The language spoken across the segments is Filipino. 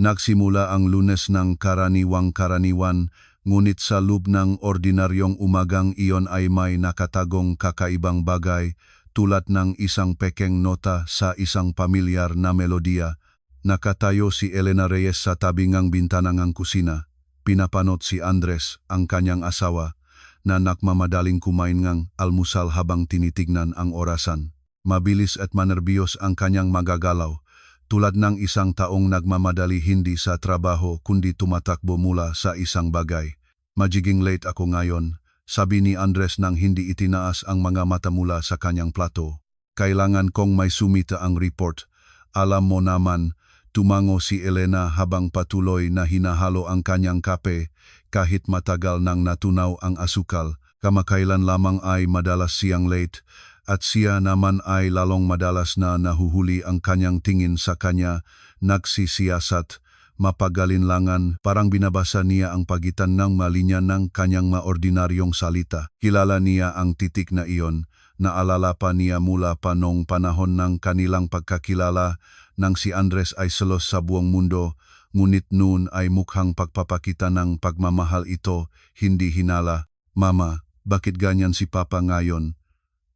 Nagsimula ang Lunes ng karaniwang-karaniwan, ngunit sa loob ng ordinaryong umagang iyon ay may nakatagong kakaibang bagay tulad ng isang pekeng nota sa isang pamilyar na melodiya. Nakatayo si Elena Reyes sa tabingang bintana ng kusina. Pinapanot si Andres, ang kanyang asawa, na nakmamadaling kumain ng almusal habang tinitignan ang orasan. Mabilis at manerbiyos ang kanyang magagalaw, tulad ng isang taong nagmamadali hindi sa trabaho kundi tumatakbo mula sa isang bagay. "Magiging late ako ngayon," sabi ni Andres nang hindi itinaas ang mga mata mula sa kanyang plato. "Kailangan kong may sumita ang report." "Alam mo naman," tumango si Elena habang patuloy na hinahalo ang kanyang kape kahit matagal nang natunaw ang asukal. Kamakailan lamang ay madalas siyang late at siya naman ay lalong madalas na nahuhuli ang kanyang tingin sa kanya. Nagsisiyasat, mapagalinlangan, parang binabasa niya ang pagitan ng malinya ng kanyang maordinaryong salita. Kilala niya ang titik na iyon. Naalala pa niya mula pa noong panahon ng kanilang pagkakilala nang si Andres ay selos sa buong mundo, ngunit noon ay mukhang pagpapakita ng pagmamahal ito, hindi hinala. "Mama, bakit ganyan si Papa ngayon?"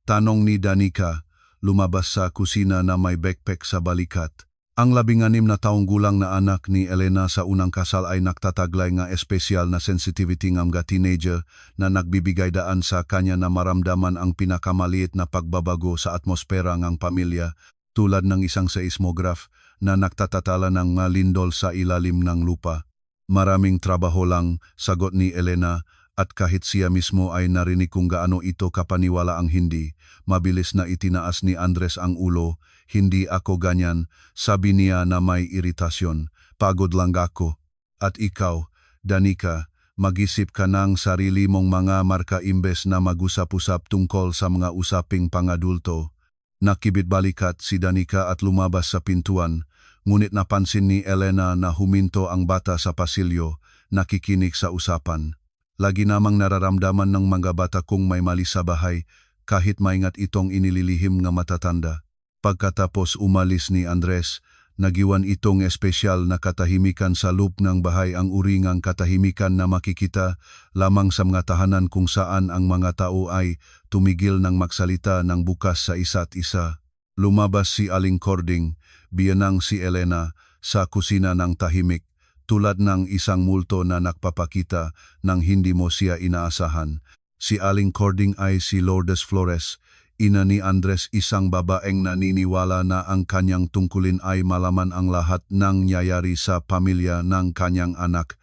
tanong ni Danica, lumabas sa kusina na may backpack sa balikat. Ang 16 na taong gulang na anak ni Elena sa unang kasal ay nagtataglay nga espesyal na sensitivity ng mga teenager na nagbibigay daan sa kanya na maramdaman ang pinakamaliit na pagbabago sa atmosfera ng pamilya, tulad ng isang seismograph na nagtatatala ng malindol sa ilalim ng lupa. "Maraming trabaho lang," sagot ni Elena, at kahit siya mismo ay narinig kung gaano ito kapaniwala ang hindi. Mabilis na itinaas ni Andres ang ulo. "Hindi ako ganyan," sabi niya na may iritasyon. "Pagod lang ako." "At ikaw, Danica, mag-isip ka ng sarili mong mga marka imbes na mag-usap-usap tungkol sa mga usaping pangadulto." Nakibit balikat si Danica at lumabas sa pintuan, ngunit napansin ni Elena na huminto ang bata sa pasilyo, nakikinig sa usapan. Lagi namang nararamdaman ng mga bata kung may mali sa bahay, kahit maingat itong inililihim ng matatanda. Pagkatapos umalis ni Andres, nagiwan itong espesyal na katahimikan sa loob ng bahay, ang uri ng katahimikan na makikita lamang sa mga tahanan kung saan ang mga tao ay tumigil ng magsalita ng bukas sa isa't isa. Lumabas si Aling Cording, biyanang si Elena, sa kusina ng tahimik, tulad ng isang multo na nagpapakita nang hindi mo siya inaasahan. Si Aling Cording ay si Lourdes Flores, ina ni Andres, isang babaeng naniniwala na ang kanyang tungkulin ay malaman ang lahat ng nangyayari sa pamilya ng kanyang anak.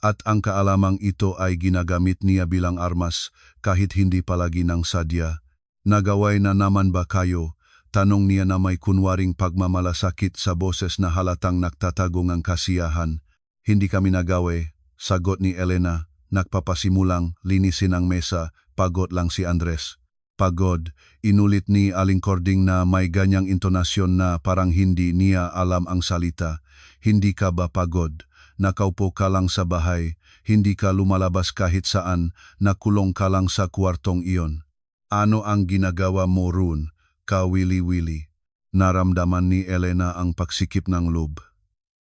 At ang kaalamang ito ay ginagamit niya bilang armas kahit hindi palagi ng sadya. "Nagaway na naman ba kayo?" tanong niya na may kunwaring pagmamalasakit sa boses na halatang nagtatagong ang kasiyahan. "Hindi kami nagawe," sagot ni Elena, nagpapasimulang linisin ang mesa. "Pagod lang si Andres." "Pagod," inulit ni Aling Cording na may ganyang intonasyon na parang hindi niya alam ang salita. "Hindi ka ba pagod? Nakaupo ka lang sa bahay, hindi ka lumalabas kahit saan, nakulong ka lang sa kwartong iyon. Ano ang ginagawa mo roon, kawili-wili?" Naramdaman ni Elena ang pagsikip ng loob.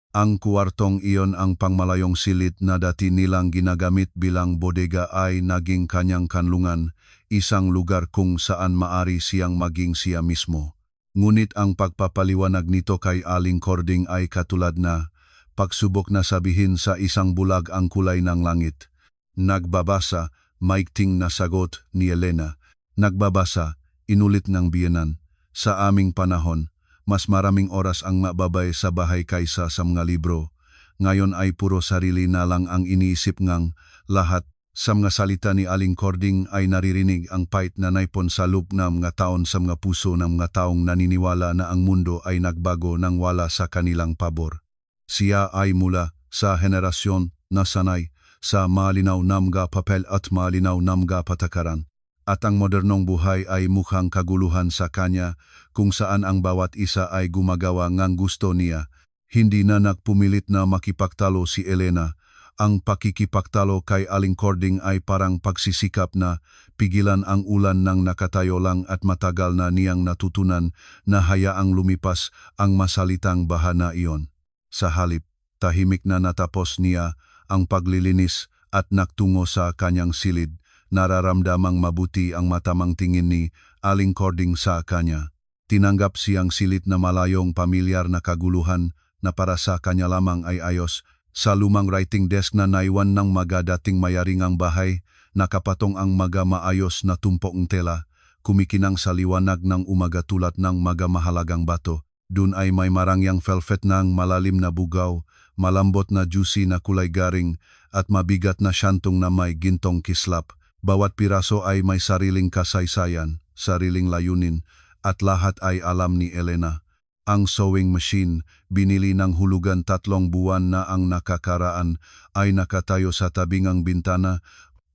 Ang kwartong iyon, ang pangmalayong silid na dati nilang ginagamit bilang bodega, ay naging kanyang kanlungan, isang lugar kung saan maari siyang maging siya mismo. Ngunit ang pagpapaliwanag nito kay Aling Cording ay katulad na pagsubok na sabihin sa isang bulag ang kulay ng langit. "Nagbabasa," maikting na sagot ni Elena. "Nagbabasa," inulit ng biyenan. "Sa aming panahon, mas maraming oras ang mababay sa bahay kaysa sa mga libro. Ngayon ay puro sarili na lang ang iniisip ngang lahat." Sa mga salita ni Aling Cording ay naririnig ang pait na naipon sa loob ng mga taon sa mga puso ng mga taong naniniwala na ang mundo ay nagbago nang wala sa kanilang pabor. Siya ay mula sa henerasyon na sanay sa malinaw na mga papel at malinaw na mga patakaran. At ang modernong buhay ay mukhang kaguluhan sa kanya, kung saan ang bawat isa ay gumagawa ngang gusto niya. Hindi na nagpumilit na makipagtalo si Elena. Ang pakikipagtalo kay Aling Cording ay parang pagsisikap na pigilan ang ulan ng nakatayo lang at matagal na niyang natutunan na hayaang lumipas ang masalitang bahana iyon. Sa halip, Tahimik na natapos niya ang paglilinis at nagtungo sa kanyang silid. Nararamdamang mabuti ang matamang tingin ni Aling Cording sa kanya. Tinanggap siyang silid na malayong pamilyar na kaguluhan na para sa kanya lamang ay ayos. Sa lumang writing desk na naiwan ng dating mayaringang bahay, nakapatong ang maayos na tumpok ng tela, kumikinang sa liwanag ng umaga tulad ng mahalagang bato. Dun ay may marangyang velvet ng malalim na bugaw, malambot na juicy na kulay garing, at mabigat na syantong na may gintong kislap. Bawat piraso ay may sariling kasaysayan, sariling layunin, at lahat ay alam ni Elena. Ang sewing machine, binili ng hulugan 3 buwan na ang nakakaraan, ay nakatayo sa tabingang bintana,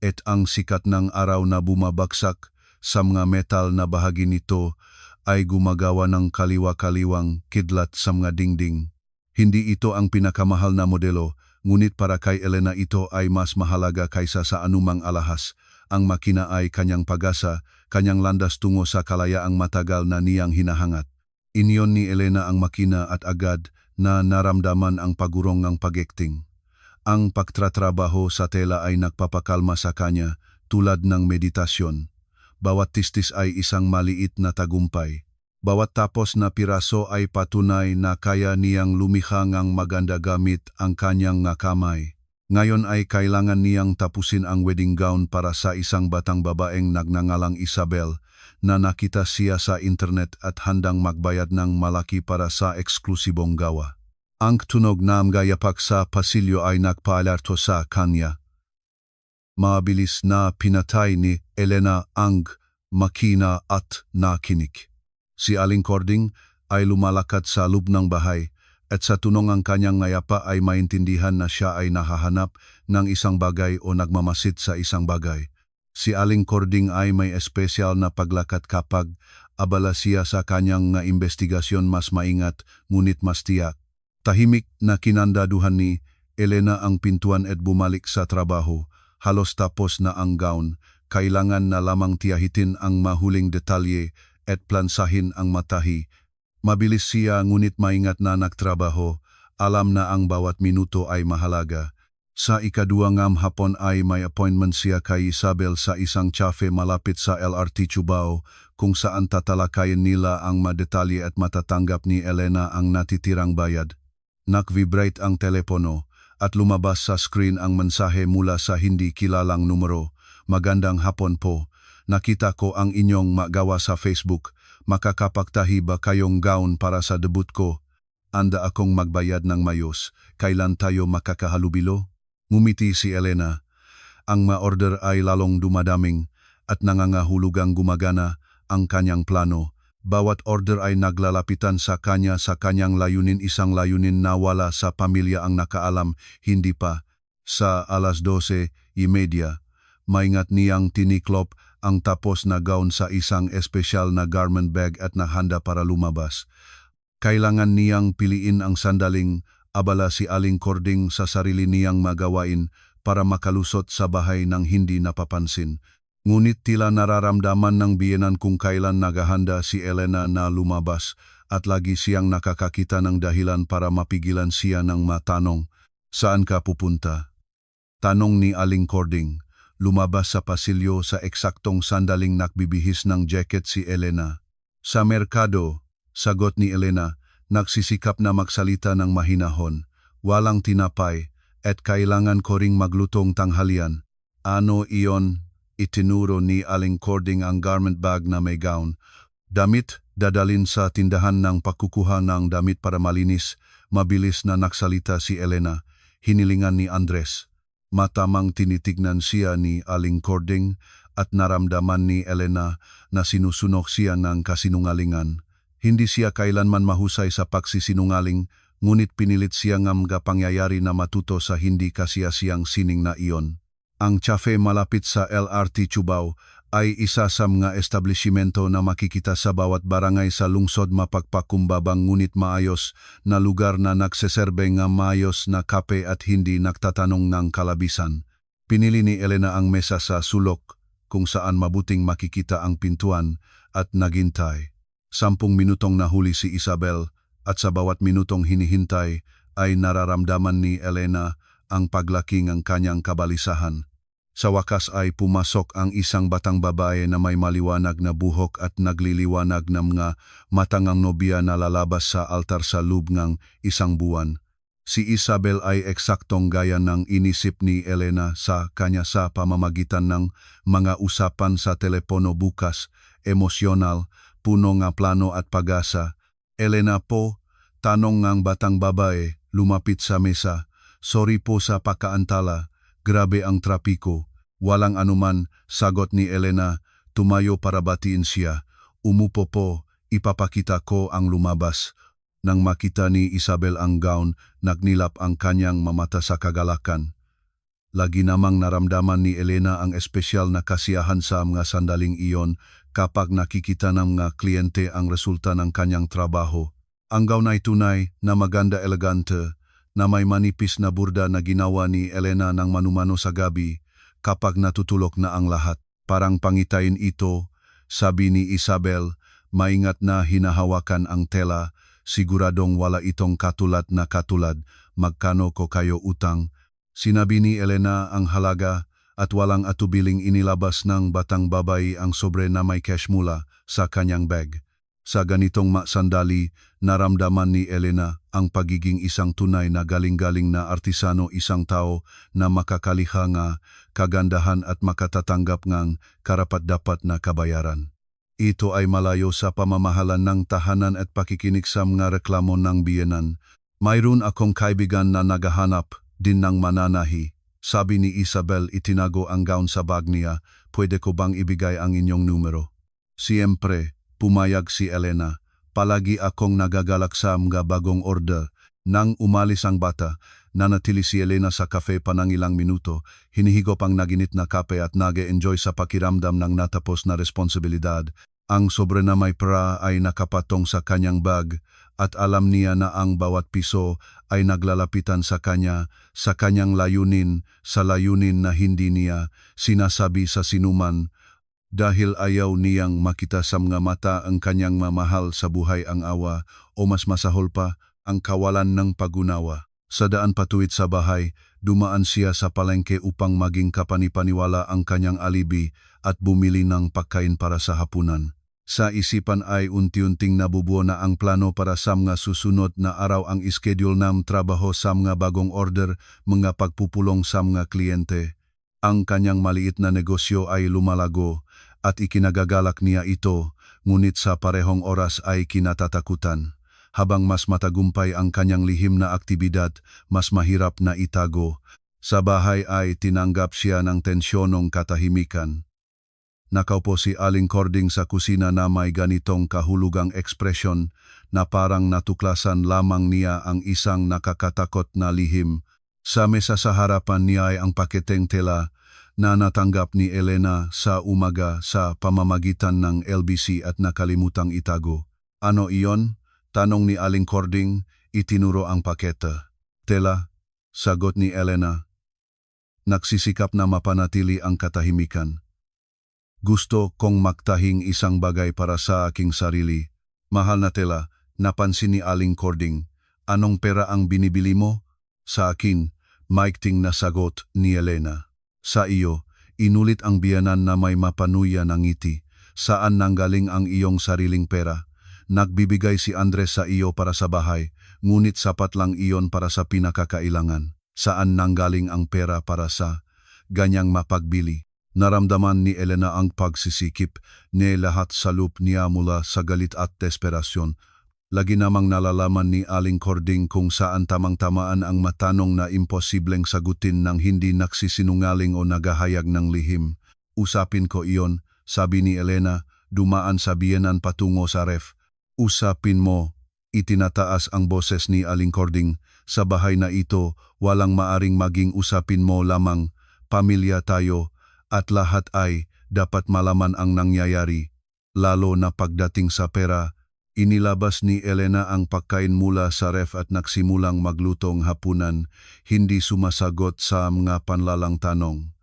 at ang sikat ng araw na bumabagsak sa mga metal na bahagi nito ay gumagawa ng kaliwa-kaliwang kidlat sa mga dingding. Hindi ito ang pinakamahal na modelo, ngunit para kay Elena ito ay mas mahalaga kaysa sa anumang alahas. Ang makina ay kanyang pag-asa, kanyang landas tungo sa kalayaang matagal na niyang hinahangat. Inyon ni Elena ang makina at agad na naramdaman ang pagurong ng pag-acting. Ang pagtratrabaho sa tela ay nagpapakalma sa kanya tulad ng meditasyon. Bawat tistis ay isang maliit na tagumpay. Bawat tapos na piraso ay patunay na kaya niyang lumikha ng maganda gamit ang kanyang kamay. Ngayon ay kailangan niyang tapusin ang wedding gown para sa isang batang babaeng nagngangalang Isabel na nakita siya sa internet at handang magbayad ng malaki para sa eksklusibong gawa. Ang tunog na gayapak sa pasilyo ay nagpaalerto sa kanya. Mabilis na pinatay ni Elena ang makina at nakinig. Si Aling Cording ay lumalakad sa loob ng bahay at sa tunog ang kanyang ngayapa ay maintindihan na siya ay nahahanap ng isang bagay o nagmamasid sa isang bagay. Si Aling Cording ay may espesyal na paglakad kapag abala siya sa kanyang investigasyon, mas maingat ngunit mas tiyak. Tahimik na kinandaduhan ni Elena ang pintuan at bumalik sa trabaho. Halos tapos na ang gown, kailangan na lamang tiyahitin ang mahuling detalye at plansahin ang matahi. Mabilis siya ngunit maingat na nagtrabaho, alam na ang bawat minuto ay mahalaga. Sa ikaduwang hapon ay may appointment siya kay Isabel sa isang cafe malapit sa LRT Cubao, kung saan tatalakayin nila ang detalye at matatanggap ni Elena ang natitirang bayad. Nag-vibrate ang telepono at lumabas sa screen ang mensahe mula sa hindi kilalang numero. Magandang hapon po. Nakita ko ang inyong magawa sa Facebook. Makakapagtahi ba kayong gown para sa debut ko? Anda akong magbayad ng mayos. Kailan tayo makakahalubilo? Ngumiti si Elena. Ang ma-order ay lalong dumadaming at nangangahulugang gumagana ang kanyang plano. Bawat order ay naglalapitan sa kanyang layunin, isang layunin na wala sa pamilya ang nakaalam, hindi pa. Sa 12:30, maingat niyang tiniklop ang tapos na gown sa isang espesyal na garment bag at nahanda para lumabas. Kailangan niyang piliin ang sandaling abala si Aling Cording sa sarili niyang magawain para makalusot sa bahay ng hindi napapansin. Ngunit tila nararamdaman ng biyenan kung kailan naghahanda si Elena na lumabas at lagi siyang nakakakita ng dahilan para mapigilan siya ng matanong, "Saan ka pupunta?" Tanong ni Aling Cording. Lumabas sa pasilyo sa eksaktong sandaling nagbibihis ng jacket si Elena. "Sa merkado," sagot ni Elena, nagsisikap na magsalita ng mahinahon. "Walang tinapay at kailangan ko ring maglutong tanghalian." "Ano iyon?" Itinuro ni Aling Cording ang garment bag na may gown. "Damit, dadalin sa tindahan ng pagkukuha ng damit para malinis." Mabilis na nagsalita si Elena. Hinilingan ni Andres. Matamang tinitignan siya ni Aling Cording at naramdaman ni Elena na sinusunok siya ng kasinungalingan. Hindi siya kailanman mahusay sa pagsisinungaling, ngunit pinilit siya ng pangyayari na matuto sa hindi kasiyasiyang sining na iyon. Ang cafe malapit sa LRT Cubao ay isa sa mga establishmento na makikita sa bawat barangay sa lungsod, mapagpakumbabang ngunit maayos na lugar na nagseserbe ng maayos na kape at hindi nagtatanong ng kalabisan. Pinili ni Elena ang mesa sa sulok kung saan mabuting makikita ang pintuan at naghintay. 10 minutong nahuli si Isabel at sa bawat minutong hinihintay ay nararamdaman ni Elena ang paglaki ng kanyang kabalisahan. Sa wakas ay pumasok ang isang batang babae na may maliwanag na buhok at nagliliwanag ng mga matangang nobya na lalabas sa altar sa loob ng isang buwan. Si Isabel ay eksaktong gaya ng inisip ni Elena sa kanya sa pamamagitan ng mga usapan sa telepono bukas, emosyonal, puno ng plano at pag-asa. Elena po, tanong ng batang babae, lumapit sa mesa. Sorry po sa pakaantala, grabe ang trapiko. Walang anuman, sagot ni Elena, tumayo para batiin siya. Umupo po, ipapakita ko ang lumabas. Nang makita ni Isabel ang gown, nagnilap ang kanyang mamata sa kagalakan. Lagi namang naramdaman ni Elena ang espesyal na kasiyahan sa mga sandaling iyon kapag nakikita ng mga kliyente ang resulta ng kanyang trabaho. Ang gown ay tunay na maganda elegante, na may manipis na burda na ginawa ni Elena ng manumano sa gabi kapag natutulok na ang lahat. Parang pangitain ito, sabi ni Isabel, maingat na hinahawakan ang tela. Siguradong wala itong katulad na katulad, magkano ko kayo utang. Sinabi ni Elena ang halaga at walang atubiling inilabas ng batang babae ang sobre na may cash mula sa kanyang bag. Sa ganitong sandali, naramdaman ni Elena ang pagiging isang tunay na galing-galing na artisano, isang tao na makakalikha nga kagandahan at makatatanggap ng karapat-dapat na kabayaran. Ito ay malayo sa pamamahalan ng tahanan at pakikinig sa mga reklamo ng biyenan. Mayroon akong kaibigan na naghahanap din ng mananahi. Sabi ni Isabel, itinago ang gown sa bag niya. Pwede ko bang ibigay ang inyong numero? Siyempre, pumayag si Elena. Palagi akong nagagalak sa mga bagong order. Nang umalis ang bata, nanatili si Elena sa kafe pa ng ilang minuto, hinihigop ang naginit na kape at nage-enjoy sa pakiramdam ng natapos na responsibilidad. Ang sobre na may pera ay nakapatong sa kanyang bag at alam niya na ang bawat piso ay naglalapitan sa kanyang layunin, sa layunin na hindi niya sinasabi sa sinuman. Dahil ayaw niyang makita sa mga mata ang kanyang mamahal sa buhay ang awa o mas masahol pa, ang kawalan ng pag-unawa. Sa daan patuwid sa bahay, dumaan siya sa palengke upang maging kapanipaniwala ang kanyang alibi at bumili ng pagkain para sa hapunan. Sa isipan ay unti-unting nabubuo na ang plano para sa mga susunod na araw, ang schedule ng trabaho sa mga bagong order, mga pagpupulong sa mga kliyente. Ang kanyang maliit na negosyo ay lumalago at ikinagagalak niya ito, ngunit sa parehong oras ay kinatatakutan. Habang mas matagumpay ang kanyang lihim na aktibidad, mas mahirap na itago. Sa bahay ay tinanggap siya ng tensyonong katahimikan. Nakaupo si Aling Cording sa kusina na may ganitong kahulugang ekspresyon na parang natuklasan lamang niya ang isang nakakatakot na lihim. Sa mesa sa harapan niya ay ang paketeng tela na natanggap ni Elena sa umaga sa pamamagitan ng LBC at nakalimutang itago. Ano iyon? Tanong ni Aling Cording, itinuro ang paketa. Tela, sagot ni Elena. Nagsisikap na mapanatili ang katahimikan. Gusto kong magtahing isang bagay para sa aking sarili. Mahal na tela, napansin ni Aling Cording. Anong pera ang binibili mo? Sa akin, maikting na sagot ni Elena. Sa iyo, inulit ang biyanan na may mapanuya ng ngiti. Saan nanggaling ang iyong sariling pera? Nagbibigay si Andres sa iyo para sa bahay, ngunit sapat lang iyon para sa pinakakailangan. Saan nanggaling ang pera para sa ganyang mapagbili? Naramdaman ni Elena ang pagsisikip ni lahat sa loob niya mula sa galit at desperasyon. Lagi namang nalalaman ni Aling Cording kung saan tamang-tamaan ang matanong na imposibleng sagutin ng hindi nagsisinungaling o nagahayag ng lihim. Usapin ko iyon, sabi ni Elena, dumaan sa biyenan patungo sa ref. Usapin mo, itinataas ang boses ni Aling Cording. Sa bahay na ito, walang maaring maging usapin mo lamang. Pamilya tayo, at lahat ay dapat malaman ang nangyayari. Lalo na pagdating sa pera, inilabas ni Elena ang pagkain mula sa ref at nagsimulang maglutong hapunan, hindi sumasagot sa mga panlalang tanong.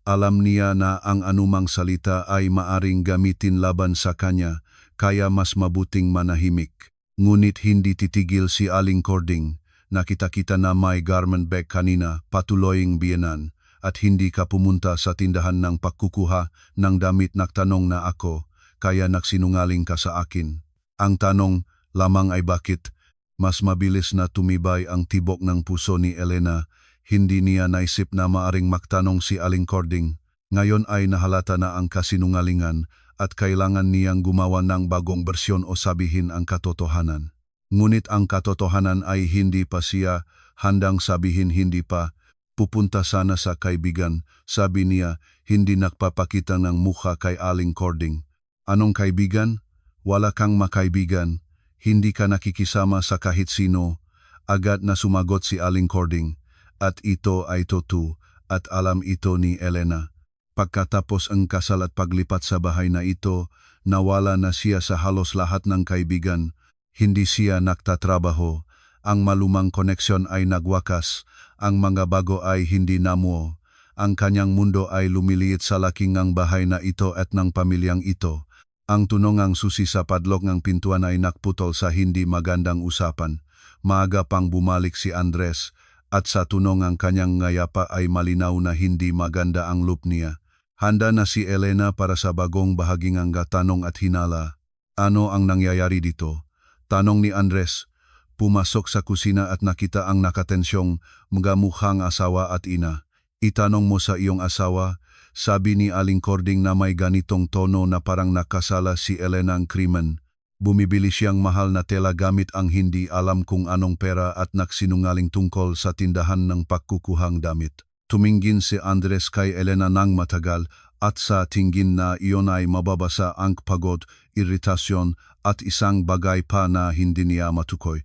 Alam niya na ang anumang salita ay maaring gamitin laban sa kanya, kaya mas mabuting manahimik. Ngunit hindi titigil si Aling Cording. Nakita-kita na may garment bag kanina, patuloying biyenan, at hindi ka pumunta sa tindahan ng pagkukuha ng damit. Nagtanong na ako, kaya nagsinungaling ka sa akin. Ang tanong lamang ay bakit? Mas mabilis na tumibay ang tibok ng puso ni Elena. Hindi niya naisip na maaring magtanong si Aling Cording. Ngayon ay nahalata na ang kasinungalingan at kailangan niyang gumawa ng bagong bersyon o sabihin ang katotohanan. Ngunit ang katotohanan ay hindi pa siya handang sabihin. Hindi pa. Pupunta sana sa kaibigan, sabi niya, hindi nagpapakita ng mukha kay Aling Cording. Anong kaibigan? Wala kang makaibigan. Hindi ka nakikisama sa kahit sino. Agad na sumagot si Aling Cording. At ito ay totoo, at alam ito ni Elena. Pagkatapos ang kasal at paglipat sa bahay na ito, nawala na siya sa halos lahat ng kaibigan. Hindi siya nagtatrabaho. Ang malumang koneksyon ay nagwakas. Ang mga bago ay hindi namuo. Ang kanyang mundo ay lumiliit sa laking ng bahay na ito at ng pamilyang ito. Ang tunongang susi sa padlock ng pintuan ay nakputol sa hindi magandang usapan. Maaga pang bumalik si Andres, at sa tunong ang kanyang ngayapa ay malinaw na hindi maganda ang look niya. Handa na si Elena para sa bagong bahaging ang tanong at hinala. Ano ang nangyayari dito? Tanong ni Andres. Pumasok sa kusina at nakita ang nakatensyong mga mukhang asawa at ina. Itanong mo sa iyong asawa, sabi ni Aling Cording na may ganitong tono na parang nakasala si Elena ang krimen. Bumibili siyang mahal na tela gamit ang hindi alam kung anong pera at nagsinungaling tungkol sa tindahan ng pagkukuhang damit. Tumingin si Andres kay Elena nang matagal at sa tingin na iyon ay mababasa ang pagod, iritasyon at isang bagay pa na hindi niya matukoy.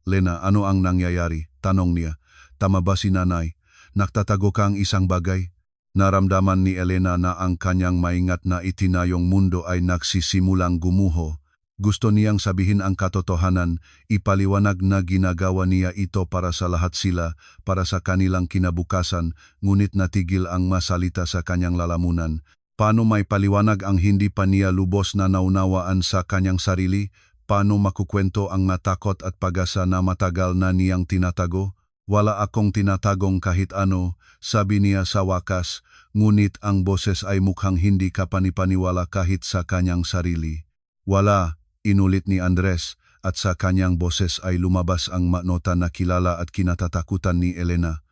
Lena, ano ang nangyayari? Tanong niya. Tama ba si nanay? Nagtatago kang isang bagay? Naramdaman ni Elena na ang kanyang maingat na itinayong mundo ay nagsisimulang gumuho. Gusto niyang sabihin ang katotohanan, ipaliwanag na ginagawa niya ito para sa lahat sila, para sa kanilang kinabukasan, ngunit natigil ang masalita sa kanyang lalamunan. Paano may paliwanag ang hindi pa niya lubos na naunawaan sa kanyang sarili? Paano makukwento ang matakot at pag-asa na matagal na niyang tinatago? Wala akong tinatagong kahit ano, sabi niya sa wakas, ngunit ang boses ay mukhang hindi kapanipaniwala kahit sa kanyang sarili. Wala, inulit ni Andres, at sa kanyang boses ay lumabas ang nota na kilala at kinatatakutan ni Elena.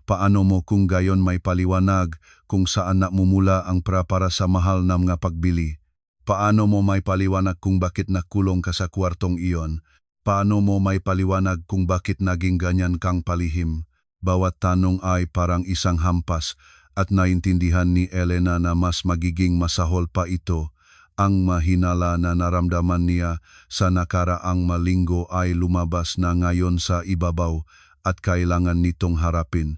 Paano mo kung gayon may paliwanag kung saan namumula ang para sa mahal na mga pagbili? Paano mo may paliwanag kung bakit nakulong ka sa kwartong iyon? Paano mo may paliwanag kung bakit naging ganyan kang palihim? Bawat tanong ay parang isang hampas at naintindihan ni Elena na mas magiging masahol pa ito. Ang mahinala na naramdaman niya sa nakaraang malinggo ay lumabas na ngayon sa ibabaw at kailangan nitong harapin.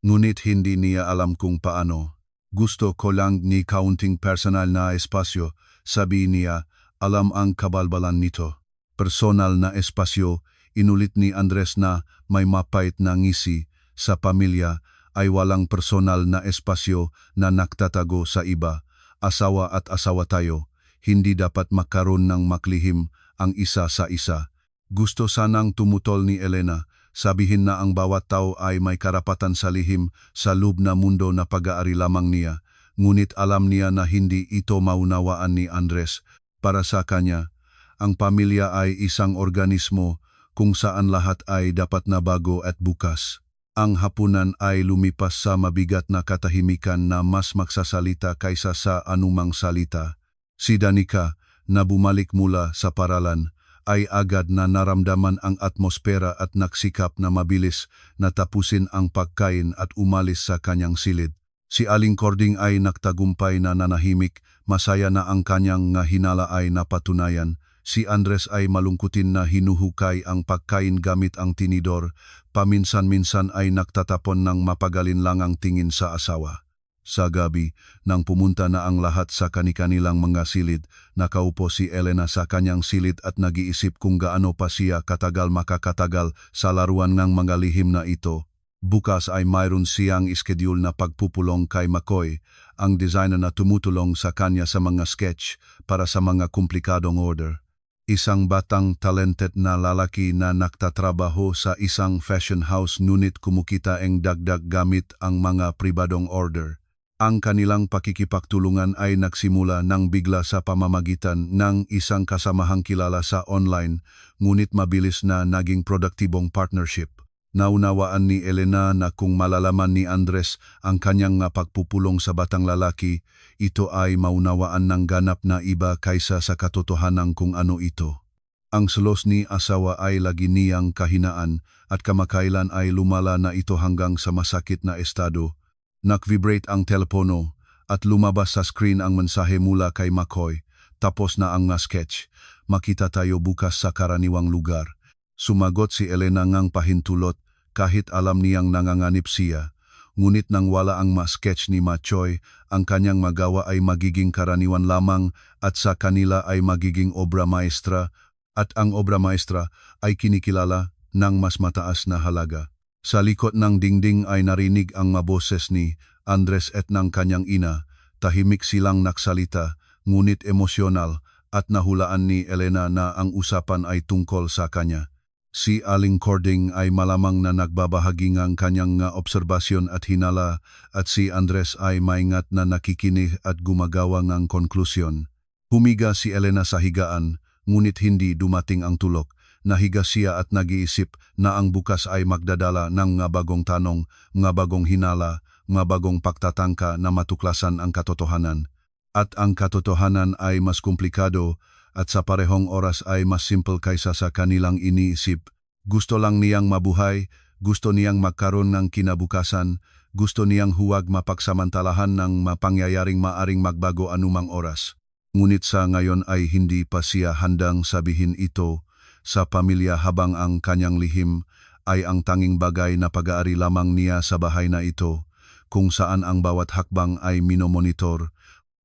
Ngunit hindi niya alam kung paano. Gusto ko lang ni kaunting personal na espasyo, sabi niya, alam ang kabalbalan nito. Personal na espasyo, inulit ni Andres na may mapait na ngisi, sa pamilya ay walang personal na espasyo na nagtatago sa iba. Asawa at asawa tayo. Hindi dapat magkaroon ng maklihim ang isa sa isa. Gusto sanang tumutol ni Elena, sabihin na ang bawat tao ay may karapatan sa lihim sa loob na mundo na pag-aari lamang niya. Ngunit alam niya na hindi ito maunawaan ni Andres. Para sa kanya, ang pamilya ay isang organismo kung saan lahat ay dapat na bago at bukas. Ang hapunan ay lumipas sa mabigat na katahimikan na mas magsasalita kaysa sa anumang salita. Si Danica, na bumalik mula sa paralan, ay agad na naramdaman ang atmosfera at nagsikap na mabilis na tapusin ang pagkain at umalis sa kanyang silid. Si Aling Cording ay nagtagumpay na nanahimik, masaya na ang kanyang hinala ay napatunayan. Si Andres ay malungkutin na hinuhukay ang pagkain gamit ang tinidor, paminsan-minsan ay nagtatapon ng mapagalinlangang tingin sa asawa. Sa gabi, nang pumunta na ang lahat sa kani-kanilang mga silid, nakaupo si Elena sa kanyang silid at nag-iisip kung gaano pa siya katagal makakatagal sa laruan ng mga lihim na ito. Bukas ay mayroon siyang iskediul na pagpupulong kay McCoy, ang designer na tumutulong sa kanya sa mga sketch para sa mga komplikadong order. Isang batang talented na lalaki na nagtatrabaho sa isang fashion house ngunit kumukita ang dagdag gamit ang mga pribadong order. Ang kanilang pakikipagtulungan ay nagsimula nang bigla sa pamamagitan ng isang kasamahang kilala sa online, ngunit mabilis na naging produktibong partnership. Naunawaan ni Elena na kung malalaman ni Andres ang kanyang pagpupulong sa batang lalaki, ito ay maunawaan ng ganap na iba kaysa sa katotohanan kung ano ito. Ang selos ni asawa ay lagi niyang kahinaan at kamakailan ay lumala na ito hanggang sa masakit na estado. Nag-vibrate ang telepono at lumabas sa screen ang mensahe mula kay McCoy. Tapos na ang sketch. Makita tayo bukas sa karaniwang lugar. Sumagot si Elena ngang pahintulot kahit alam niyang nanganganib siya. Ngunit nang wala ang sketch ni McCoy, ang kanyang magawa ay magiging karaniwan lamang at sa kanila ay magiging obra maestra at ang obra maestra ay kinikilala ng mas mataas na halaga. Sa likod ng dingding ay narinig ang boses ni Andres at ng kanyang ina. Tahimik silang naksalita, ngunit emosyonal at nahulaan ni Elena na ang usapan ay tungkol sa kanya. Si Aling Cording ay malamang na nagbabahagi ng kanyang obserbasyon at hinala at si Andres ay maingat na nakikinig at gumagawa ng konklusyon. Humiga si Elena sa higaan, ngunit hindi dumating ang tulog. Nahiga siya at nag-iisip na ang bukas ay magdadala ng bagong tanong, bagong hinala, bagong pagtatangka na matuklasan ang katotohanan. At ang katotohanan ay mas komplikado at sa parehong oras ay mas simple kaysa sa kanilang iniisip. Gusto lang niyang mabuhay, gusto niyang magkaroon ng kinabukasan, gusto niyang huwag mapagsamantalahan ng mapangyayaring maaring magbago anumang oras. Ngunit sa ngayon ay hindi pa siya handang sabihin ito sa pamilya habang ang kanyang lihim ay ang tanging bagay na pag-aari lamang niya sa bahay na ito, kung saan ang bawat hakbang ay minomonitor,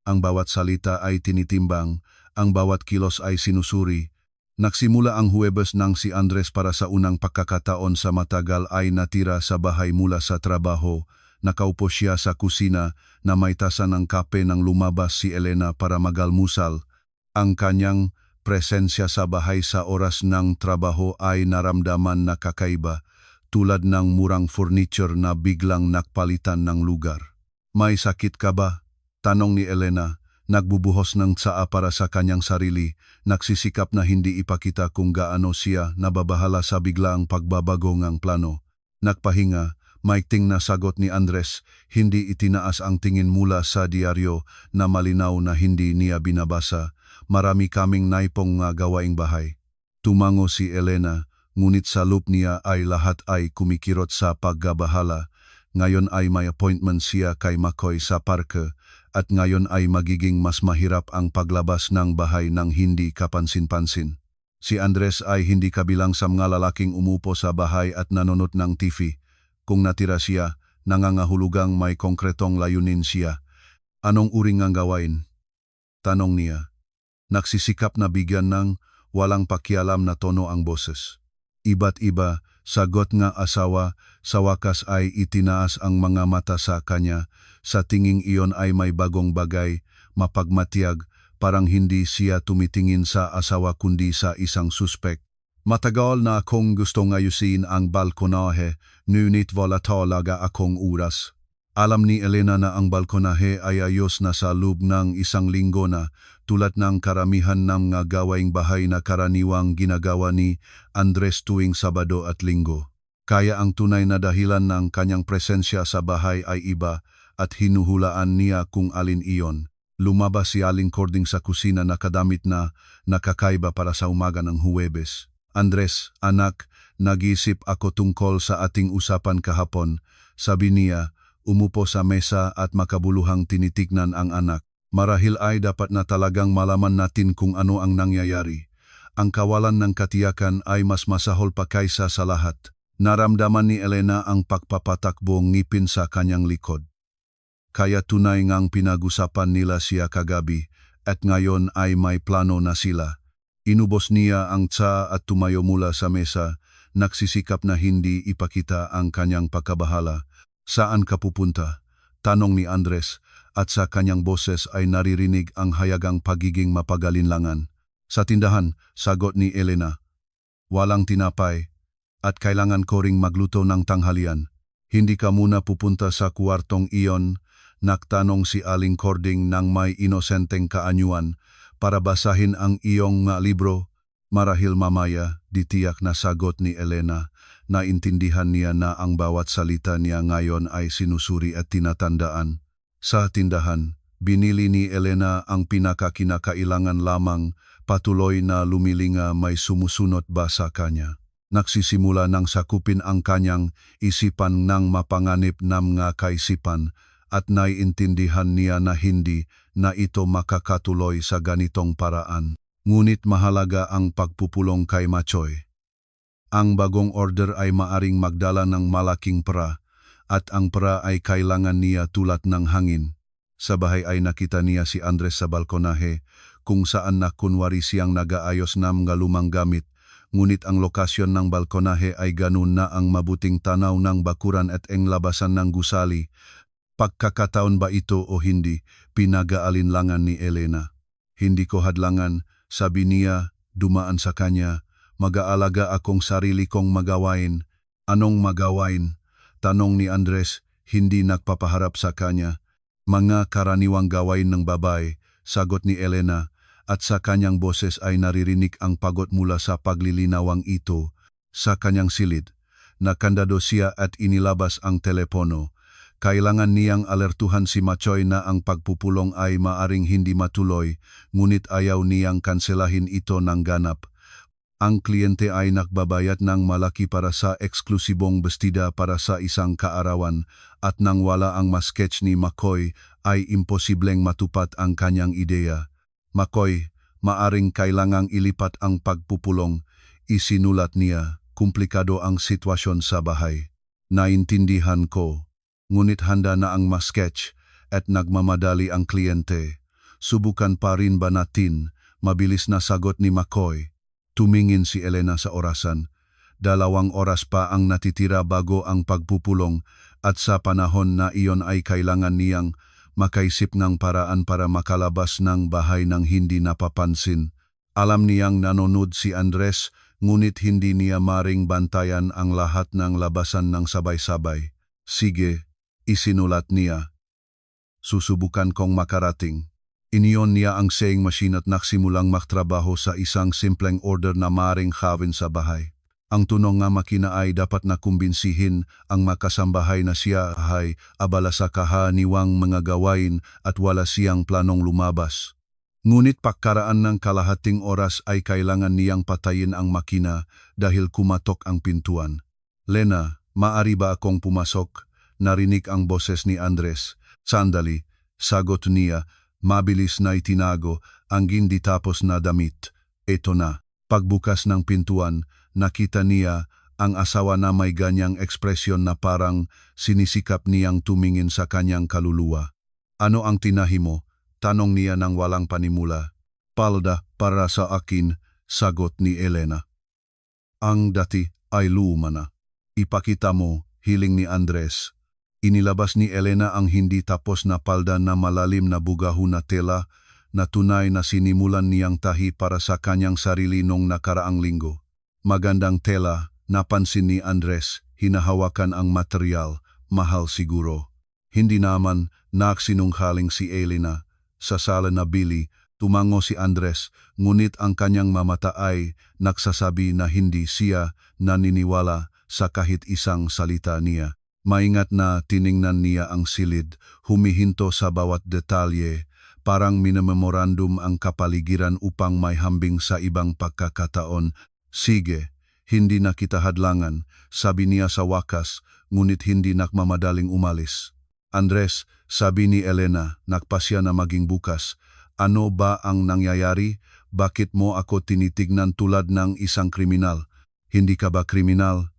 ang bawat salita ay tinitimbang, ang bawat kilos ay sinusuri. Nagsimula ang Huwebes nang si Andres para sa unang pagkakataon sa matagal ay natira sa bahay mula sa trabaho. Nakaupo siya sa kusina na may tasa ng kape nang lumabas si Elena para magalmusal. Ang kanyang presensya sa bahay sa oras ng trabaho ay naramdaman na kakaiba, tulad ng murang furniture na biglang nakpalitan ng lugar. May sakit ka ba? Tanong ni Elena. Nagbubuhos ng tsaa para sa kanyang sarili, nagsisikap na hindi ipakita kung gaano siya nababahala sa biglaang pagbabago ng plano. Nagpahinga, maikting na sagot ni Andres, hindi itinaas ang tingin mula sa diaryo na malinaw na hindi niya binabasa. Marami kaming naipong gawaing bahay. Tumango si Elena, ngunit sa loop niya ay lahat ay kumikirot sa paggabahala. Ngayon ay may appointment siya kay McCoy sa parke. At ngayon ay magiging mas mahirap ang paglabas ng bahay nang hindi kapansin-pansin. Si Andres ay hindi kabilang sa mga lalaking umupo sa bahay at nanonood ng TV. Kung natira siya, nangangahulugang may konkretong layunin siya. Anong uri ngang gawain? Tanong niya. Nagsisikap na bigyan ng walang pakialam na tono ang boses. Iba't iba, sagot nga asawa, sa wakas ay itinaas ang mga mata sa kanya. Sa tinging iyon ay may bagong bagay, mapagmatiyag, parang hindi siya tumitingin sa asawa kundi sa isang suspek. Matagal na akong gustong ayusin ang balkonahe, ngunit wala talaga akong oras. Alam ni Elena na ang balkonahe ay ayos na sa loob ng isang linggo na, tulad ng karamihan ng gawaing bahay na karaniwang ginagawa ni Andres tuwing Sabado at Linggo. Kaya ang tunay na dahilan ng kanyang presensya sa bahay ay iba at hinuhulaan niya kung alin iyon. Lumabas si Aling Cording sa kusina nakadamit na nakakaiba para sa umaga ng Huwebes. Andres, anak, nag-iisip ako tungkol sa ating usapan kahapon. Sabi niya, umupo sa mesa at makabuluhang tinitignan ang anak. Marahil ay dapat na talagang malaman natin kung ano ang nangyayari. Ang kawalan ng katiyakan ay mas masahol pa kaysa sa lahat. Naramdaman ni Elena ang pagpapatakbo ngipin sa kanyang likod. Kaya tunay ngang pinag-usapan nila siya kagabi at ngayon ay may plano na sila. Inubos niya ang tsa at tumayo mula sa mesa, nagsisikap na hindi ipakita ang kanyang pagkabahala. Saan ka pupunta? Tanong ni Andres at sa kanyang boses ay naririnig ang hayagang pagiging mapagalinlangan. Sa tindahan, sagot ni Elena. Walang tinapay at kailangan ko ring magluto ng tanghalian. Hindi ka muna pupunta sa kwartong iyon, nagtanong si Aling Cording nang may inosenteng kaanyuan para basahin ang iyong libro. Marahil mamaya, ditiyak na sagot ni Elena. Naintindihan niya na ang bawat salita niya ngayon ay sinusuri at tinatandaan. Sa tindahan, binili ni Elena ang pinakakinakailangan lamang, patuloy na lumilinga may sumusunod ba sa kanya. Nagsisimula ng sakupin ang kanyang isipan ng mapanganib na mga kaisipan at naiintindihan niya na hindi na ito makakatuloy sa ganitong paraan. Ngunit mahalaga ang pagpupulong kay Machoy. Ang bagong order ay maaring magdala ng malaking pera at ang pera ay kailangan niya tulad ng hangin. Sa bahay ay nakita niya si Andres sa balkonahe kung saan na kunwari siyang nagaayos ng mga lumang gamit, ngunit ang lokasyon ng balkonahe ay ganun na ang mabuting tanaw ng bakuran at ang labasan ng gusali. Pagkakataon ba ito o hindi, pinag-aalinlangan ni Elena. Hindi ko hadlangan, sabi niya, dumaan sa kanya. Mag-aalaga akong sarili kong magawain. Anong magawain? Tanong ni Andres, hindi nagpapaharap sa kanya. Mga karaniwang gawain ng babae, sagot ni Elena, at sa kanyang boses ay naririnig ang pagod mula sa paglilinawang ito. Sa kanyang silid, nakandado siya at inilabas ang telepono. Kailangan niyang alertuhan si Machoy na ang pagpupulong ay maaring hindi matuloy, ngunit ayaw niyang kanselahin ito ng ganap. Ang kliyente ay nagbabayad ng malaki para sa eksklusibong bestida para sa isang kaarawan at nang wala ang ma-sketch ni Makoy ay imposibleng matupad ang kanyang ideya. Makoy, maaring kailangang ilipat ang pagpupulong, isinulat niya, komplikado ang sitwasyon sa bahay. Naintindihan ko, ngunit handa na ang ma-sketch at nagmamadali ang kliyente. Subukan pa rin ba natin? Mabilis na sagot ni Makoy. Tumingin si Elena sa orasan. 2 oras pa ang natitira bago ang pagpupulong at sa panahon na iyon ay kailangan niyang makaisip ng paraan para makalabas ng bahay ng hindi napapansin. Alam niyang nanonood si Andres, ngunit hindi niya maring bantayan ang lahat ng labasan ng sabay-sabay. Sige, isinulat niya. Susubukan kong makarating. Iniyon niya ang saying machine at nagsimulang magtrabaho sa isang simpleng order na maring gawin sa bahay. Ang tunong nga makina ay dapat na kumbinsihin ang makasambahay na siya ay abala sa kahaniwang mga gawain at wala siyang planong lumabas. Ngunit pagkaraan ng kalahating oras ay kailangan niyang patayin ang makina dahil kumatok ang pintuan. Lena, maari ba akong pumasok? Narinig ang boses ni Andres. Sandali, sagot niya. Mabilis na itinago ang hindi tapos na damit. Ito na. Pagbukas ng pintuan, nakita niya ang asawa na may ganyang ekspresyon na parang sinisikap niyang tumingin sa kanyang kaluluwa. Ano ang tinahi mo? Tanong niya nang walang panimula. Palda para sa akin, sagot ni Elena. Ang dati ay luma na. Ipakita mo, hiling ni Andres. Inilabas ni Elena ang hindi tapos na palda na malalim na bugahon na tela na tunay na sinimulan niyang tahi para sa kanyang sarili nung nakaraang linggo. Magandang tela, napansin ni Andres, hinahawakan ang material, mahal siguro. Hindi naman nagsinunggaling si Elena. Sa sala na bili, tumango si Andres, ngunit ang kanyang mamata ay nagsasabi na hindi siya naniniwala sa kahit isang salita niya. Maingat na tiningnan niya ang silid, humihinto sa bawat detalye, parang minamemorandum ang kapaligiran upang may hambing sa ibang pagkakataon. Sige, hindi na kita hadlangan, sabi niya sa wakas, ngunit hindi nagmamadaling umalis. Andres, sabi ni Elena, nagpasya na maging bukas. Ano ba ang nangyayari? Bakit mo ako tinitignan tulad ng isang kriminal? Hindi ka ba kriminal?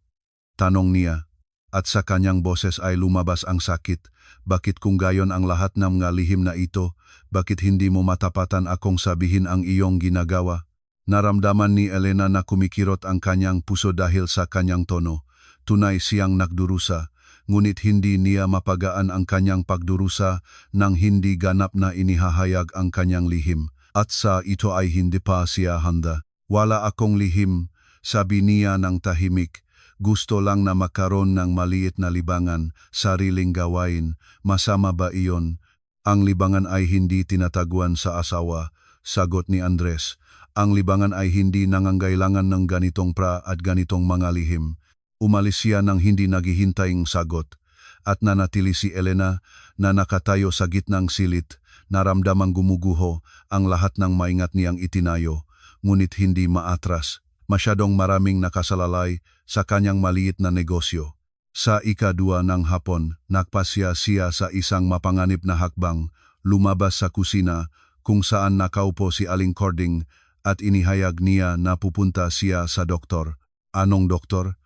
Tanong niya. At sa kanyang boses ay lumabas ang sakit. Bakit kung gayon ang lahat ng mga lihim na ito, bakit hindi mo matapatan akong sabihin ang iyong ginagawa? Naramdaman ni Elena na kumikirot ang kanyang puso dahil sa kanyang tono. Tunay siyang nagdurusa, ngunit hindi niya mapagaan ang kanyang pagdurusa nang hindi ganap na inihahayag ang kanyang lihim. At sa ito ay hindi pa siya handa. Wala akong lihim, sabi niya ng tahimik. Gusto lang na makaroon ng maliit na libangan, sariling gawain. Masama ba iyon? Ang libangan ay hindi tinataguan sa asawa, sagot ni Andres. Ang libangan ay hindi nangangailangan ng ganitong at ganitong mga lihim. Umalis siya nang hindi naghihintayng sagot. At nanatili si Elena na nakatayo sa gitnang silit, naramdamang gumuguho ang lahat ng maingat niyang itinayo, ngunit hindi maatras. Masyadong maraming nakasalalay sa kanyang maliit na negosyo. Sa ika-2 ng hapon, nagpasya siya sa isang mapanganib na hakbang, lumabas sa kusina kung saan nakaupo si Aling Cording at inihayag niya na pupunta siya sa doktor. Anong doktor?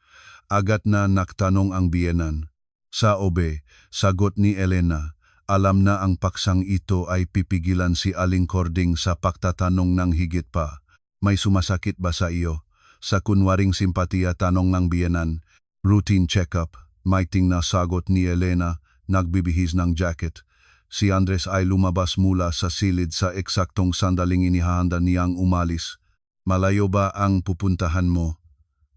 Agad na nagtanong ang biyenan. Sa obe, sagot ni Elena, alam na ang paksang ito ay pipigilan si Aling Cording sa pagtatanong ng higit pa. May sumasakit ba sa iyo? Sa kunwaring simpatiya tanong ng biyenan. Routine check-up, maiting na sagot ni Elena, nagbibihis ng jacket. Si Andres ay lumabas mula sa silid sa eksaktong sandaling inihahanda niyang umalis. Malayo ba ang pupuntahan mo?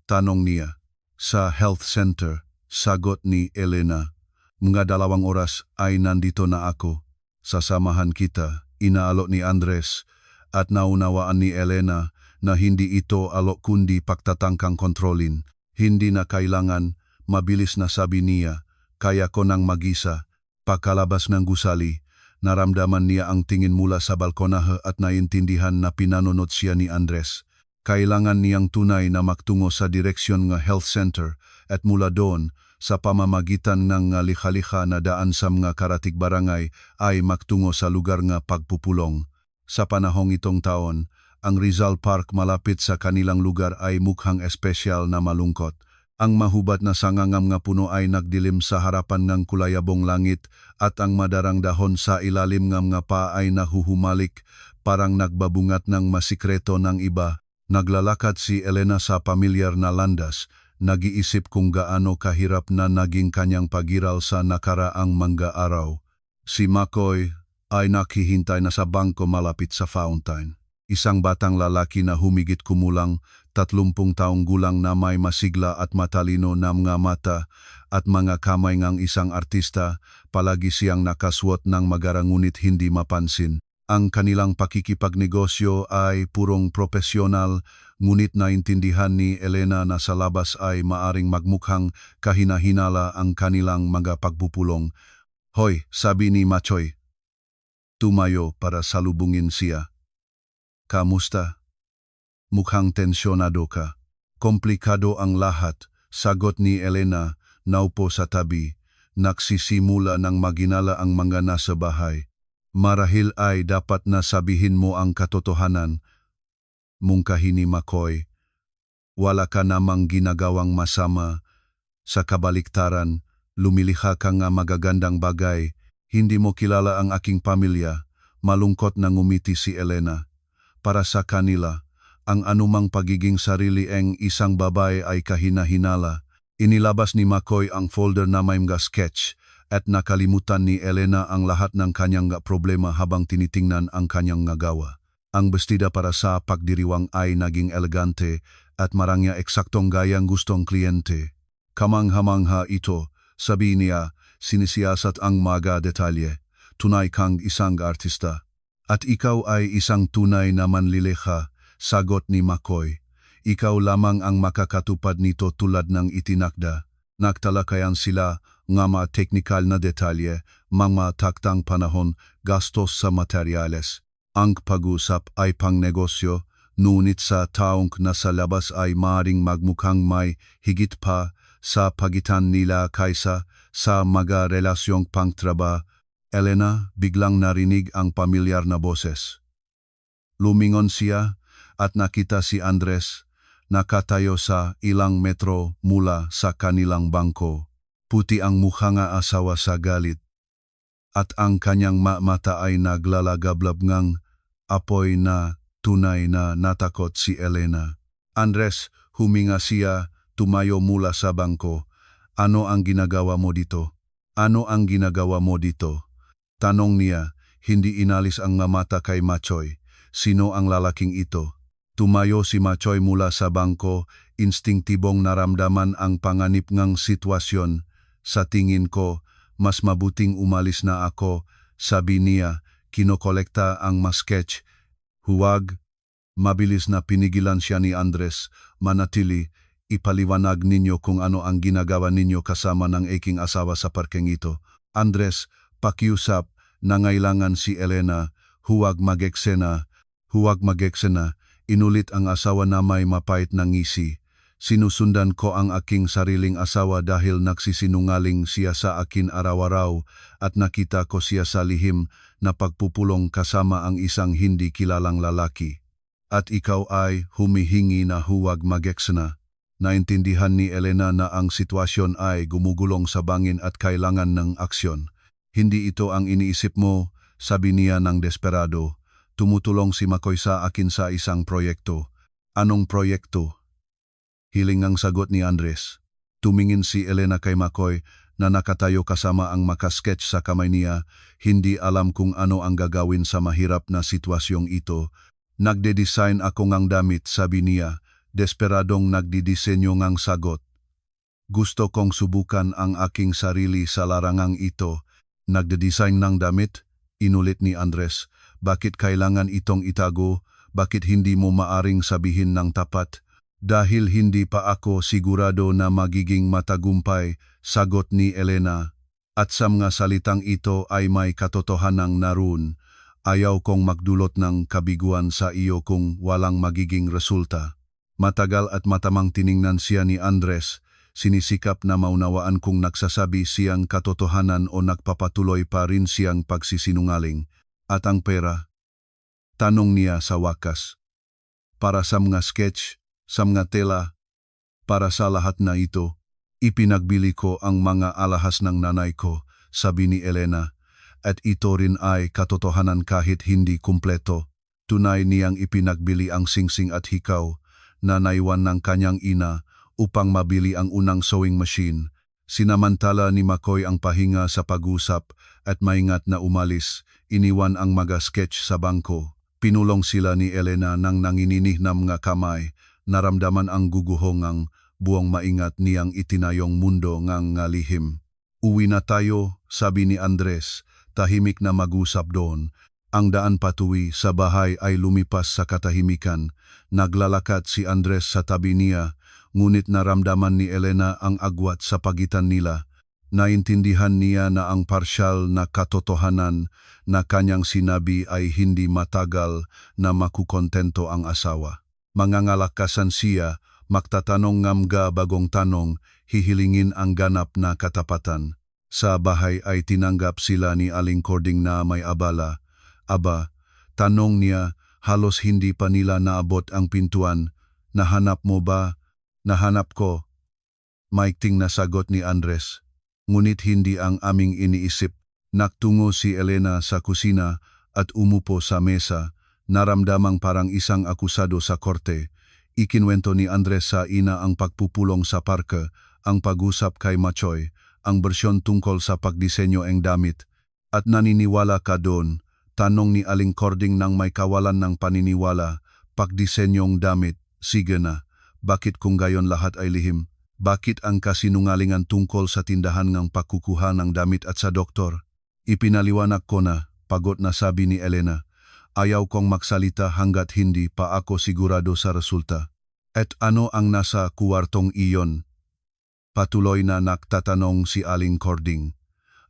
Tanong niya. Sa health center, sagot ni Elena. Mga 2 oras ay nandito na ako. Sasamahan kita, inaalok ni Andres, at naunawaan ni Elena na hindi ito alok kundi pagtatangkang kontrolin. Hindi na kailangan, mabilis na sabi niya, kaya ko nang mag-isa. Pagkalabas ng gusali, naramdaman niya ang tingin mula sa balkonahe at naintindihan na pinanunod siya ni Andres. Kailangan niyang tunay na magtungo sa direksyon ng health center at mula doon, sa pamamagitan ng likha-likha na daan sa mga karatig barangay ay magtungo sa lugar nga pagpupulong. Sa panahong itong taon, ang Rizal Park malapit sa kanilang lugar ay mukhang espesyal na malungkot. Ang mahubat na sangangam nga puno ay nagdilim sa harapan ng kulayabong langit at ang madarang dahon sa ilalim ng mga pa ay nahuhumalik, parang nagbabungat ng masikreto ng iba. Naglalakad si Elena sa pamilyar na landas, nag-iisip kung gaano kahirap na naging kanyang pagiral sa nakaraang mga araw. Si Makoy ay nakihintay na sa bangko malapit sa fountain. Isang batang lalaki na humigit kumulang 30 taong gulang na may masigla at matalino na mga mata at mga kamay ngang isang artista, palagi siyang nakaswot ng magara ngunit hindi mapansin. Ang kanilang pakikipagnegosyo ay purong propesyonal, ngunit naintindihan ni Elena na sa labas ay maaring magmukhang kahina-hinala ang kanilang mga pagpupulong. Hoy, sabi ni Machoy. Tumayo para salubungin siya. Kamusta? Mukhang tensyonado ka. Komplikado ang lahat, sagot ni Elena, naupo sa tabi. Nagsisimula ng maginala ang mga nasa bahay. Marahil ay dapat na sabihin mo ang katotohanan. Mungkahi ni Makoy. Wala ka namang ginagawang masama. Sa kabaliktaran, lumilikha ka nga magagandang bagay. Hindi mo kilala ang aking pamilya. Malungkot na ngumiti si Elena. Para sa kanila, ang anumang pagiging sarili-eng isang babae ay kahina-hinala. Inilabas ni Makoy ang folder na may mga sketch at nakalimutan ni Elena ang lahat ng kanyang problema habang tinitingnan ang kanyang gawa. Ang bestida para sa pagdiriwang ay naging elegante at marangya eksaktong gayang gustong kliyente. Kamangha-mangha ito, sabi niya, sinisiyasat ang mga detalye. Tunay kang isang artista. At ikaw ay isang tunay na manlilikha, sagot ni Makoy. Ikaw lamang ang makakatupad nito tulad ng itinakda. Nagtalakayan sila ng mga teknikal na detalye, mga taktang panahon, gastos sa materyales. Ang pag-usap ay pangnegosyo, ngunit sa taong nasa labas ay maaaring magmukhang may higit pa sa pagitan nila kaysa sa mga relasyong pangtraba. Elena, biglang narinig ang pamilyar na boses. Lumingon siya at nakita si Andres, nakatayo sa ilang metro mula sa kanilang bangko. Puti ang mukha nga asawa sa galit. At ang kanyang mata ay naglalagablab ngang apoy na tunay na natakot si Elena. Andres, huminga siya, tumayo mula sa bangko. Ano ang ginagawa mo dito? Ano ang ginagawa mo dito? Tanong niya, hindi inalis ang mata kay Machoy. Sino ang lalaking ito? Tumayo si Machoy mula sa bangko, instinktibong naramdaman ang panganib ngang sitwasyon. Sa tingin ko, mas mabuting umalis na ako, sabi niya, kinokolekta ang sketch. Huwag. Mabilis na pinigilan siya ni Andres. Manatili, ipaliwanag ninyo kung ano ang ginagawa ninyo kasama ng aking asawa sa parkeng ito. Andres, pakiusap, nangailangan si Elena, huwag mag-eksena. Huwag mag-eksena, inulit ang asawa na may mapait na ngisi. Sinusundan ko ang aking sariling asawa dahil nagsisinungaling siya sa akin araw-araw at nakita ko siya sa lihim na pagpupulong kasama ang isang hindi kilalang lalaki. At ikaw ay humihingi na huwag mag-eksena. Naintindihan ni Elena na ang sitwasyon ay gumugulong sa bangin at kailangan ng aksyon. Hindi ito ang iniisip mo, sabi niya ng desperado. Tumutulong si Makoy sa akin sa isang proyekto. Anong proyekto? Hiling ang sagot ni Andres. Tumingin si Elena kay Makoy na nakatayo kasama ang makasketch sa kamay niya. Hindi alam kung ano ang gagawin sa mahirap na sitwasyong ito. Nagde-design ako ngang damit, sabi niya. Desperadong nagdidisenyo ngang sagot. Gusto kong subukan ang aking sarili sa larangang ito. Nagde-design ng damit? Inulit ni Andres. Bakit kailangan itong itago? Bakit hindi mo maaring sabihin ng tapat? Dahil hindi pa ako sigurado na magiging matagumpay, sagot ni Elena. At sa mga salitang ito ay may katotohanang naroon. Ayaw kong magdulot ng kabiguan sa iyo kung walang magiging resulta. Matagal at matamang tiningnan siya ni Andres. Sinisikap na maunawaan kung nagsasabi siyang katotohanan o nagpapatuloy pa rin siyang pagsisinungaling. At ang pera? Tanong niya sa wakas. Para sa mga sketch, sa mga tela, para sa lahat na ito, ipinagbili ko ang mga alahas ng nanay ko, sabi ni Elena. At ito rin ay katotohanan kahit hindi kumpleto. Tunay niyang ipinagbili ang singsing at hikaw na naiwan ng kanyang ina upang mabili ang unang sewing machine. Sinamantala ni Makoy ang pahinga sa pag-usap at maingat na umalis, iniwan ang mga sketch sa bangko. Pinulong sila ni Elena ng nanginginig na mga kamay, naramdaman ang guguhong ang buong maingat niyang itinayong mundo ngang lihim. Uwi na tayo, sabi ni Andres, tahimik na mag-usap doon. Ang daan patuwi sa bahay ay lumipas sa katahimikan. Naglalakad si Andres sa tabi niya, ngunit naramdaman ni Elena ang agwat sa pagitan nila. Naintindihan niya na ang parsyal na katotohanan na kanyang sinabi ay hindi matagal na makukontento ang asawa. Mangangalakasan siya, magtatanong ngamga bagong tanong, hihilingin ang ganap na katapatan. Sa bahay ay tinanggap sila ni Aling Cording na may abala. Aba, tanong niya, halos hindi pa nila naabot ang pintuan. Nahanap mo ba? Nahanap ko. Maikting na sagot ni Andres. Ngunit hindi ang aming iniisip. Naktungo si Elena sa kusina at umupo sa mesa, naramdamang parang isang akusado sa korte. Ikinwento ni Andres sa ina ang pagpupulong sa parke, ang pag-usap kay Machoy, ang bersyon tungkol sa pagdisenyo ng damit. At naniniwala ka doon? Tanong ni Aling Cording nang may kawalan ng paniniwala. Pagdisenyong damit, sige na. Bakit kung gayon lahat ay lihim? Bakit ang kasinungalingan tungkol sa tindahan ng pagkukuha ng damit at sa doktor? Ipinaliwanag ko na, pagod na sabi ni Elena. Ayaw kong magsalita hanggat hindi pa ako sigurado sa resulta. At ano ang nasa kuwartong iyon? Patuloy na nagtatanong si Aling Cording.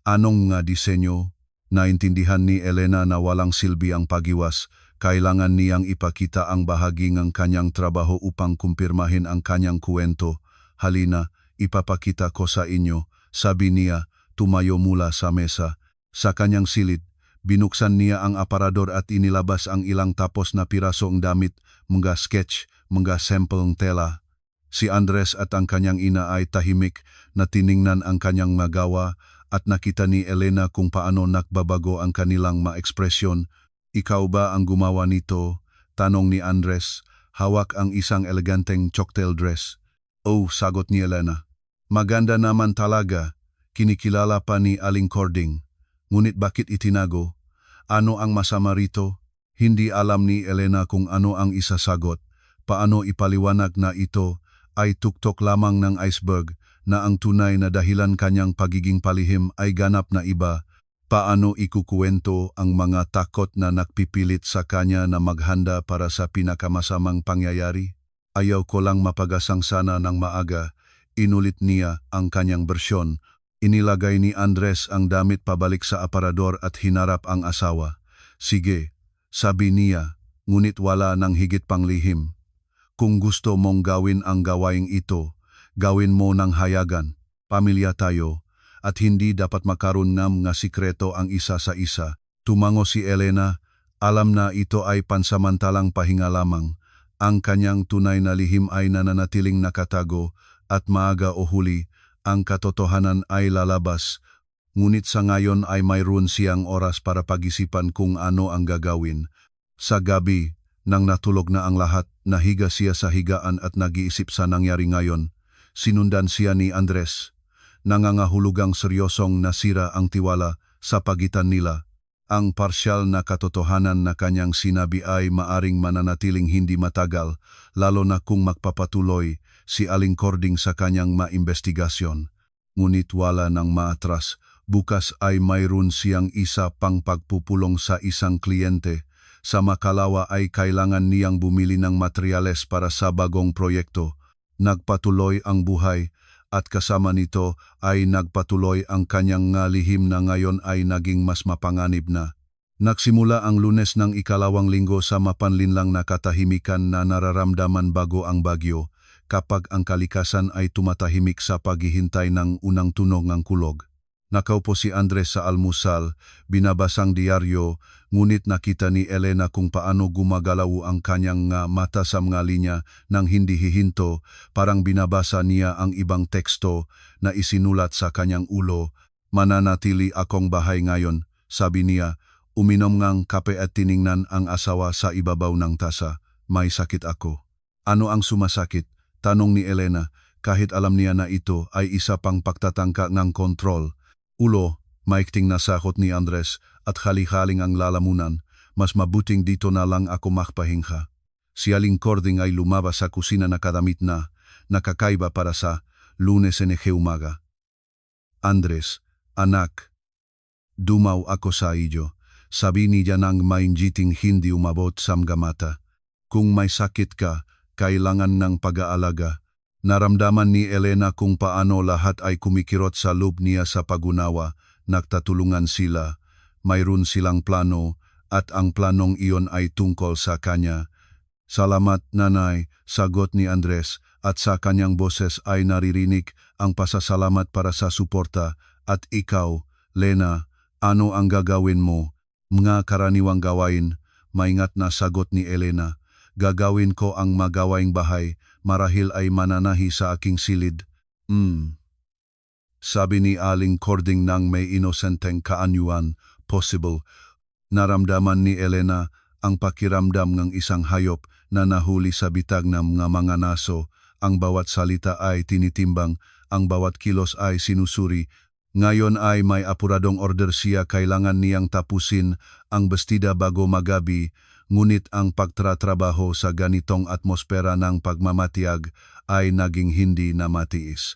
Anong nga disenyo? Naintindihan ni Elena na walang silbi ang pagiwas. Kailangan niyang ipakita ang bahagi ng kanyang trabaho upang kumpirmahin ang kanyang kwento. Halina, ipapakita ko sa inyo, sabi niya, tumayo mula sa mesa. Sa kanyang silid, binuksan niya ang aparador at inilabas ang ilang tapos na pirasong damit, mga sketch, mga sampleng tela. Si Andres at ang kanyang ina ay tahimik na tiningnan ang kanyang magawa at nakita ni Elena kung paano nakbabago ang kanilang maekspresyon. Ikaw ba ang gumawa nito? Tanong ni Andres, hawak ang isang eleganteng cocktail dress. Oh, sagot ni Elena. Maganda naman talaga, kinikilala pa ni Aling Cording. Ngunit bakit itinago? Ano ang masama rito? Hindi alam ni Elena kung ano ang isasagot, paano ipaliwanag na ito ay tuktok lamang ng iceberg na ang tunay na dahilan kanyang pagiging palihim ay ganap na iba. Paano ikukuwento ang mga takot na nagpipilit sa kanya na maghanda para sa pinakamasamang pangyayari? Ayaw ko lang mapagasang sana ng maaga. Inulit niya ang kanyang bersyon. Inilagay ni Andres ang damit pabalik sa aparador at hinarap ang asawa. Sige, sabi niya, ngunit wala ng higit pang lihim. Kung gusto mong gawin ang gawaing ito, gawin mo ng hayagan. Pamilya tayo. At hindi dapat makaroon ng nga sikreto ang isa sa isa. Tumango si Elena, alam na ito ay pansamantalang pahinga lamang. Ang kanyang tunay na lihim ay nananatiling nakatago at maaga o huli, ang katotohanan ay lalabas. Ngunit sa ngayon ay mayroon siyang oras para pag-isipan kung ano ang gagawin. Sa gabi, nang natulog na ang lahat, nahiga siya sa higaan at nag-iisip sa nangyari ngayon. Sinundan siya ni Andres. Nangangahulugang seryosong nasira ang tiwala sa pagitan nila. Ang parsyal na katotohanan na kanyang sinabi ay maaring mananatiling hindi matagal, lalo na kung magpapatuloy si Aling Cording sa kanyang maimbestigasyon. Ngunit wala nang maatras, bukas ay mayroon siyang isa pang pagpupulong sa isang kliyente. Sa makalawa ay kailangan niyang bumili ng materyales para sa bagong proyekto. Nagpatuloy ang buhay. At kasama nito ay nagpatuloy ang kanyang lihim na ngayon ay naging mas mapanganib na. Nagsimula ang Lunes ng ikalawang linggo sa mapanlinlang na katahimikan na nararamdaman bago ang bagyo, kapag ang kalikasan ay tumatahimik sa paghihintay ng unang tunog ng kulog. Nakaupo si Andres sa almusal, binabasang diaryo, ngunit nakita ni Elena kung paano gumagalaw ang kanyang mata sa mga linya nang hindi hihinto, parang binabasa niya ang ibang teksto na isinulat sa kanyang ulo. Mananatili akong bahay ngayon, sabi niya, uminom ngang kape at tiningnan ang asawa sa ibabaw ng tasa. May sakit ako. Ano ang sumasakit? Tanong ni Elena, kahit alam niya na ito ay isa pang pagtatangka ng kontrol. Ulo, maikting nasakot ni Andres at hali-haling ang lalamunan, mas mabuting dito na lang ako makpahinga. Si Aling Cording ay lumabas sa kusina na kadamit na, nakakaiba para sa Lunes en umaga. Andres, anak, dumaw ako sa iyo, sabi niya nang mainjiting hindi umabot sa mga mata. Kung may sakit ka, kailangan ng pag-aalaga. Naramdaman ni Elena kung paano lahat ay kumikirot sa loob niya sa pagunawa, nagtatulungan sila, mayroon silang plano, at ang planong iyon ay tungkol sa kanya. Salamat nanay, sagot ni Andres, at sa kanyang boses ay naririnig ang pasasalamat para sa suporta. At ikaw, Lena, ano ang gagawin mo? Mga karaniwang gawain, maingat na sagot ni Elena. Gagawin ko ang magawaing bahay, marahil ay mananahi sa aking silid. Sabi ni Aling Cording nang may inosenteng kaanyuan, possible. Naramdaman ni Elena ang pakiramdam ng isang hayop na nahuli sa bitag ng mga naso. Ang bawat salita ay tinitimbang, ang bawat kilos ay sinusuri. Ngayon ay may apuradong order siya, kailangan niyang tapusin ang bestida bago magabi. Ngunit ang pagtratrabaho sa ganitong atmosfera ng pagmamatiyag ay naging hindi na matiis.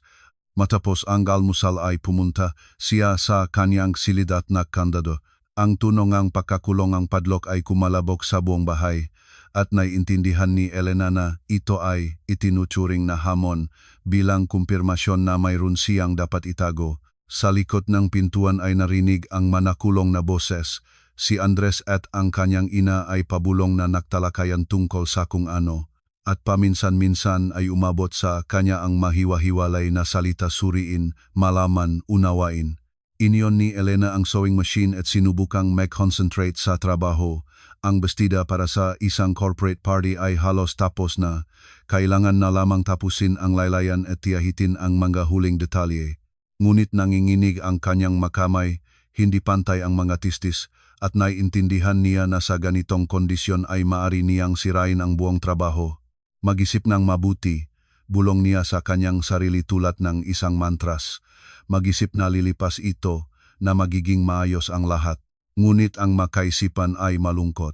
Matapos ang almusal ay pumunta siya sa kanyang silid at nagkandado. Ang tunong pagkakulong ang padlock ay kumalabok sa buong bahay at naiintindihan ni Elena na ito ay itinuturing na hamon bilang kumpirmasyon na mayroon siyang dapat itago. Sa likod ng pintuan ay narinig ang manakulong na boses. Si Andres at ang kanyang ina ay pabulong na nagtalakayan tungkol sa kung ano, at paminsan-minsan ay umabot sa kanya ang mahiwa-hiwalay na salita, suriin, malaman, unawain. Iniyon ni Elena ang sewing machine at sinubukang mag-concentrate sa trabaho. Ang bestida para sa isang corporate party ay halos tapos na. Kailangan na lamang tapusin ang laylayan at tiyahitin ang mga huling detalye. Ngunit nanginginig ang kanyang makamay, hindi pantay ang mga tistis, at naiintindihan niya na sa ganitong kondisyon ay maari niyang sirain ang buong trabaho. Mag-isip ng mabuti, bulong niya sa kanyang sarili tulad ng isang mantras. Mag-isip na lilipas ito, na magiging maayos ang lahat. Ngunit ang makaisipan ay malungkot.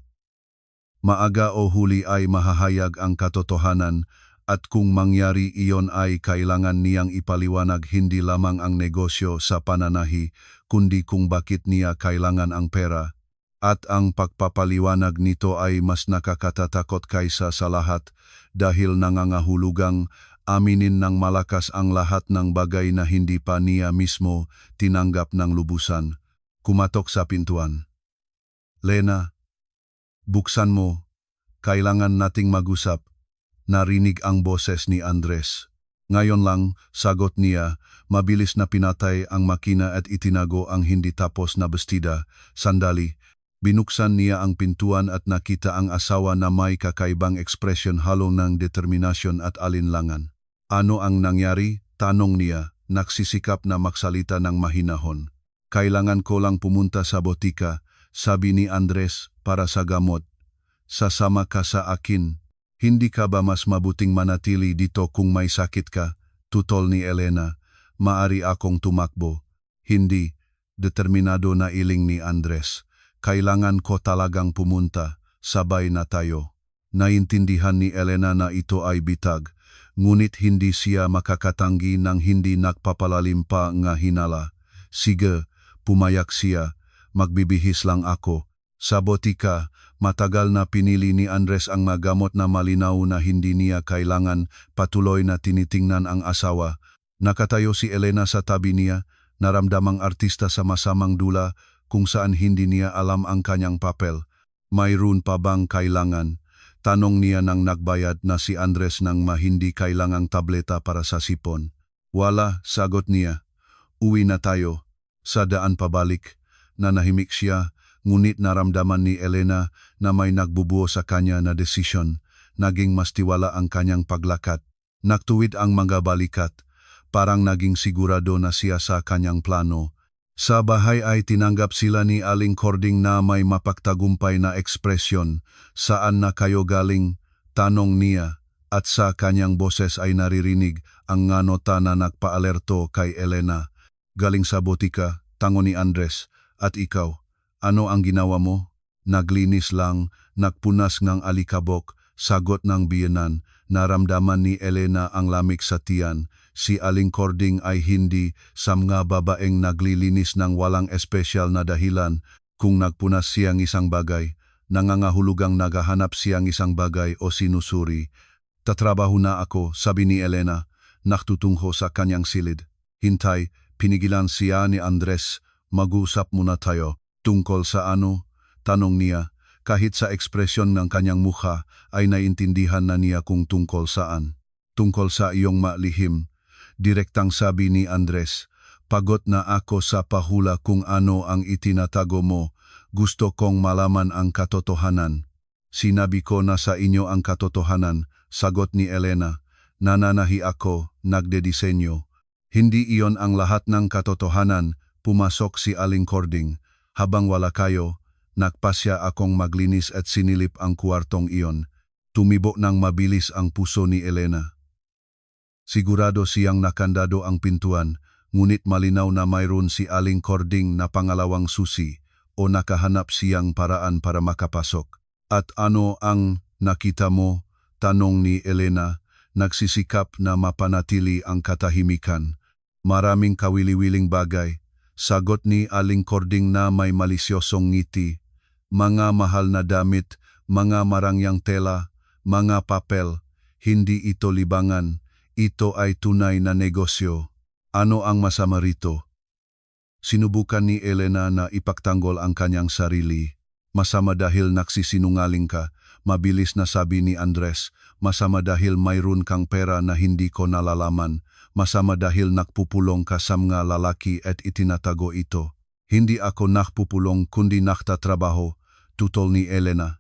Maaga o huli ay mahahayag ang katotohanan at kung mangyari iyon ay kailangan niyang ipaliwanag hindi lamang ang negosyo sa pananahi kundi kung bakit niya kailangan ang pera. At ang pagpapaliwanag nito ay mas nakakatatakot kaysa sa lahat dahil nangangahulugang aminin ng malakas ang lahat ng bagay na hindi pa niya mismo tinanggap ng lubusan. Kumatok sa pintuan. Lena, buksan mo. Kailangan nating mag-usap. Narinig ang boses ni Andres. Ngayon lang, sagot niya, mabilis na pinatay ang makina at itinago ang hindi tapos na bestida. Sandali, binuksan niya ang pintuan at nakita ang asawa na may kakaibang ekspresyon halo ng determinasyon at alinlangan. Ano ang nangyari? Tanong niya, nagsisikap na magsalita ng mahinahon. Kailangan ko lang pumunta sa botika, sabi ni Andres, para sa gamot. Sasama ka sa akin. Hindi ka ba mas mabuting manatili dito kung may sakit ka? Tutol ni Elena. Maari akong tumakbo. Hindi. Determinado na iling ni Andres. Kailangan ko talagang pumunta. Sabay na tayo. Naintindihan ni Elena na ito ay bitag. Ngunit hindi siya makakatanggi ng hindi nagpapalalim pa nga hinala. Sige, pumayak siya. Magbibihis lang ako. Sa botika, matagal na pinili ni Andres ang magamot na malinaw na hindi niya kailangan, patuloy na tinitingnan ang asawa. Nakatayo si Elena sa tabi niya, naramdamang artista sa masamang dula kung saan hindi niya alam ang kanyang papel. Mayroon pa bang kailangan? Tanong niya nang nagbayad na si Andres ng mahindi kailangang tableta para sa sipon. Wala, sagot niya. Uwi na tayo. Sa daan pabalik, nanahimik siya. Ngunit naramdaman ni Elena na may nagbubuo sa kanya na desisyon. Naging mas tiwala ang kanyang paglakad. Nagtuwid ang mga balikat. Parang naging sigurado na siya sa kanyang plano. Sa bahay ay tinanggap sila ni Aling Cording na may mapagtagumpay na ekspresyon. Saan na kayo galing? Tanong niya. At sa kanyang boses ay naririnig ang nga nota na nagpaalerto kay Elena. Galing sa botika, tango ni Andres. At ikaw? Ano ang ginawa mo? Naglinis lang, nagpunas ng alikabok, sagot ng biyenan. Naramdaman ni Elena ang lamig sa tiyan. Si Aling Cording ay hindi sa mga babaeng naglilinis ng walang espesyal na dahilan. Kung nagpunas siyang isang bagay, nangangahulugang naghahanap siyang isang bagay o sinusuri. Tatrabaho na ako, sabi ni Elena, naktutungo sa kanyang silid. Hintay, pinigilan siya ni Andres. Mag-usap muna tayo. Tungkol sa ano? Tanong niya. Kahit sa ekspresyon ng kanyang mukha ay naiintindihan na niya kung tungkol saan. Tungkol sa iyong malihim. Direktang sabi ni Andres. Pagod na ako sa pahula kung ano ang itinatago mo. Gusto kong malaman ang katotohanan. Sinabi ko na sa inyo ang katotohanan, sagot ni Elena. Nananahi ako, nagdedisenyo. Hindi iyon ang lahat ng katotohanan, pumasok si Aling Cording. Habang wala kayo, nagpasya akong maglinis at sinilip ang kuwartong iyon. Tumibo ng mabilis ang puso ni Elena. Sigurado siyang nakandado ang pintuan, ngunit malinaw na mayroon si Aling Cording na pangalawang susi o nakahanap siyang paraan para makapasok. At ano ang nakita mo? Tanong ni Elena, nagsisikap na mapanatili ang katahimikan. Maraming kawili-wiling bagay. Sagot ni Aling Cording na may malisyosong ngiti. Mga mahal na damit, mga marangyang tela, mga papel. Hindi ito libangan. Ito ay tunay na negosyo. Ano ang masama rito? Sinubukan ni Elena na ipagtanggol ang kanyang sarili. Masama dahil nagsisinungaling ka. Mabilis na sabi ni Andres. Masama dahil mayroon kang pera na hindi ko nalalaman. Masama dahil nakpupulong ka sa mga lalaki at itinatago ito. Hindi ako nakpupulong kundi naktatrabaho, tutol ni Elena.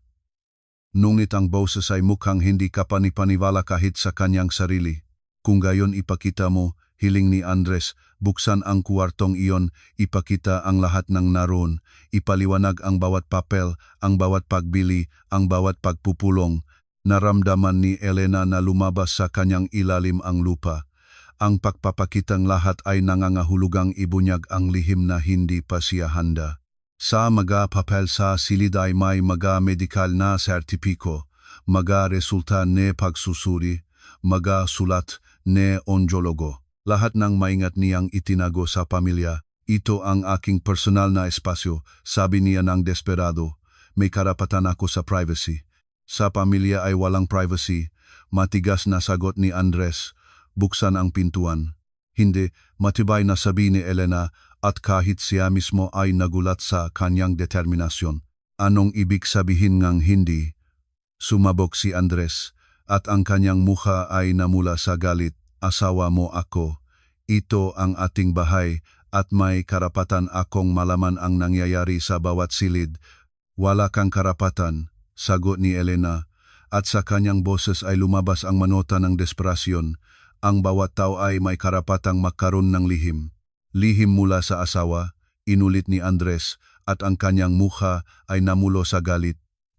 Ngunit ang boses ay mukhang hindi ka panipaniwala kahit sa kanyang sarili. Kung gayon ipakita mo, hiling ni Andres, buksan ang kuwartong iyon, ipakita ang lahat ng naroon, ipaliwanag ang bawat papel, ang bawat pagbili, ang bawat pagpupulong. Naramdaman ni Elena na lumabas sa kanyang ilalim ang lupa. Ang pagpapakitang lahat ay nangangahulugang ibunyag ang lihim na hindi pa siya handa. Sa mga papel sa silid ay may mga medikal na sertipiko, mga resulta ne pagsusuri, mga sulat ne onjologo. Lahat ng maingat niyang itinago sa pamilya. Ito ang aking personal na espasyo, sabi niya ng desperado. May karapatan ako sa privacy. Sa pamilya ay walang privacy. Matigas na sagot ni Andres. Buksan ang pintuan. Hindi, matibay na sabi ni Elena at kahit siya mismo ay nagulat sa kanyang determinasyon. Anong ibig sabihin ngang hindi? Sumabog si Andres at ang kanyang mukha ay namula sa galit. Asawa mo ako. Ito ang ating bahay at may karapatan akong malaman ang nangyayari sa bawat silid. Wala kang karapatan, sagot ni Elena, at sa kanyang boses ay lumabas ang manota ng desperasyon. Ang bawat tao ay may karapatang magkaroon ng lihim. Lihim mula sa asawa, inulit ni Andres, at ang kanyang mukha ay namulo sa galit.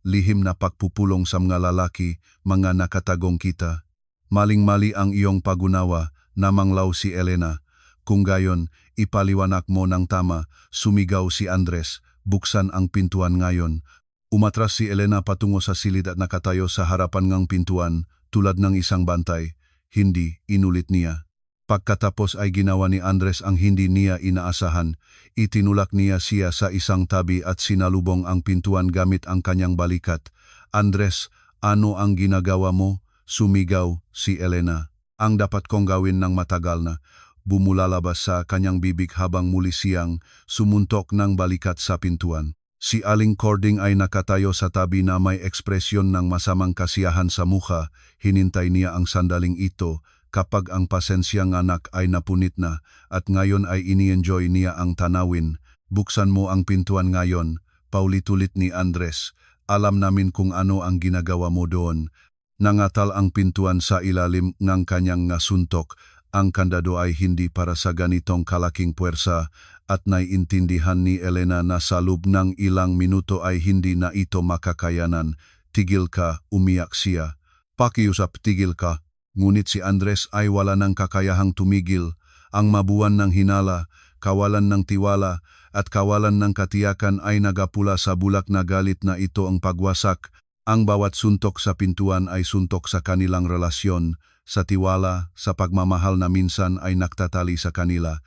Lihim na pagpupulong sa mga lalaki, mga nakatagong kita. Maling-mali ang iyong pagunawa, namanglaw si Elena. Kung gayon, ipaliwanag mo ng tama, sumigaw si Andres. Buksan ang pintuan ngayon. Umatras si Elena patungo sa silid at nakatayo sa harapan ng pintuan, tulad ng isang bantay. Hindi, inulit niya. Pagkatapos ay ginawa ni Andres ang hindi niya inaasahan. Itinulak niya siya sa isang tabi at sinalubong ang pintuan gamit ang kanyang balikat. Andres, ano ang ginagawa mo? Sumigaw si Elena. Ang dapat kong gawin ng matagal na. Bumulalabas sa kanyang bibig habang muli siyang sumuntok ng balikat sa pintuan. Si Aling Cording ay nakatayo sa tabi na may ekspresyon ng masamang kasiyahan sa mukha. Hinintay niya ang sandaling ito kapag ang pasensyang anak ay napunit na at ngayon ay ini-enjoy niya ang tanawin. Buksan mo ang pintuan ngayon, paulit-ulit ni Andres. Alam namin kung ano ang ginagawa mo doon. Nangatal ang pintuan sa ilalim ng kanyang nasuntok. Ang kandado ay hindi para sa ganitong kalaking puwersa at naiintindihan ni Elena na sa loob ng ilang minuto ay hindi na ito makakayanan. Tigil ka, umiyak siya. Pakiusap, tigil ka. Ngunit si Andres ay wala ng kakayahang tumigil. Ang mabuwan ng hinala, kawalan ng tiwala at kawalan ng katiyakan ay nagapula sa bulak na galit na ito ang pagwasak. Ang bawat suntok sa pintuan ay suntok sa kanilang relasyon, sa tiwala, sa pagmamahal na minsan ay naktatali sa kanila.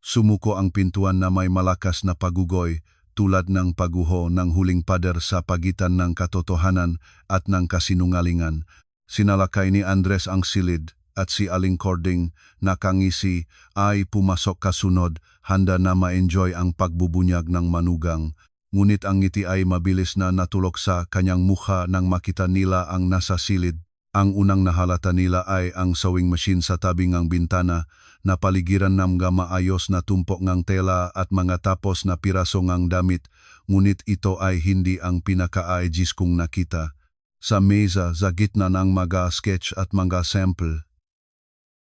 Sumuko ang pintuan na may malakas na pagugoy, tulad ng paguho ng huling pader sa pagitan ng katotohanan at ng kasinungalingan. Sinalakay ni Andres ang silid at si Aling Cording, nakangisi, ay pumasok kasunod, handa na ma-enjoy ang pagbubunyag ng manugang. Ngunit ang ngiti ay mabilis na natulok sa kanyang mukha nang makita nila ang nasa silid. Ang unang nahalata nila ay ang sewing machine sa tabing ng bintana na paligiran ng mga maayos na tumpok ng tela at mga tapos na piraso ng damit, ngunit ito ay hindi ang pinaka-aegis kong nakita. Sa mesa, sa gitna ng mga sketch at mga sample,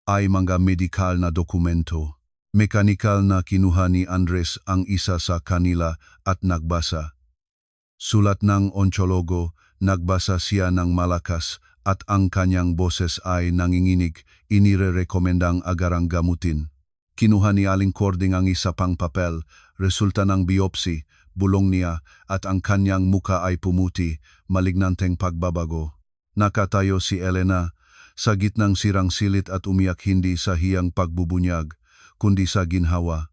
ay mga medikal na dokumento. Mekanikal na kinuha ni Andres ang isa sa kanila at nagbasa. Sulat ng onchologo, nagbasa siya ng malakas at ang kanyang boses ay nanginginig, inirerekomendang agarang gamutin. Kinuha ni Aling Cording ang isa pang papel, resulta ng biopsy, bulong niya at ang kanyang muka ay pumuti, malignanteng pagbabago. Nakatayo si Elena sa gitnang sirang silit at umiyak hindi sa hiyang pagbubunyag, kundi sa ginhawa.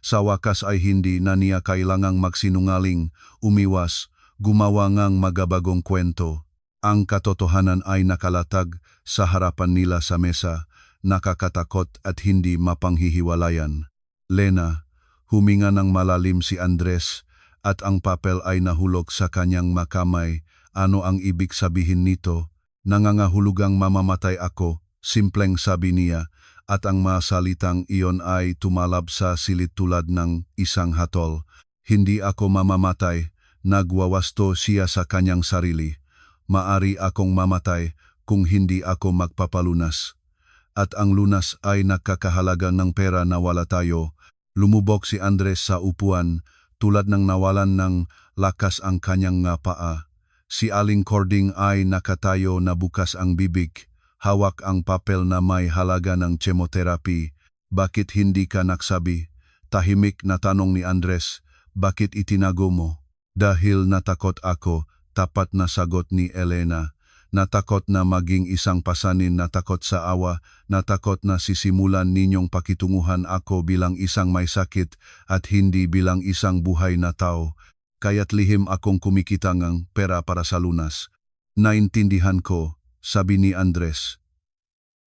Sa wakas ay hindi na niya kailangang magsinungaling, umiwas, gumawa ngang magabagong kwento. Ang katotohanan ay nakalatag sa harapan nila sa mesa, nakakatakot at hindi mapanghihiwalayan. Lena, huminga ng malalim si Andres at ang papel ay nahulog sa kanyang makamay. Ano ang ibig sabihin nito? Nangangahulugang mamamatay ako, simpleng sabi niya, at ang masalitang iyon ay tumalab sa silid tulad ng isang hatol. Hindi ako mamamatay, nagwawasto siya sa kanyang sarili. Maari akong mamatay kung hindi ako magpapalunas. At ang lunas ay nakakahalaga ng pera na wala tayo. Lumubog si Andres sa upuan, tulad ng nawalan ng lakas ang kanyang nga paa. Si Aling Cording ay nakatayo na bukas ang bibig, hawak ang papel na may halaga ng chemotherapy. Bakit hindi ka nagsabi? Tahimik na tanong ni Andres. bakit itinago mo? Dahil natakot ako, tapat na sagot ni Elena. Natakot na maging isang pasanin, natakot sa awa, natakot na sisimulan ninyong pakitunguhan ako bilang isang may sakit at hindi bilang isang buhay na tao. Kaya't lihim akong kumikita ng pera para sa lunas. Naintindihan ko, sabi ni Andres.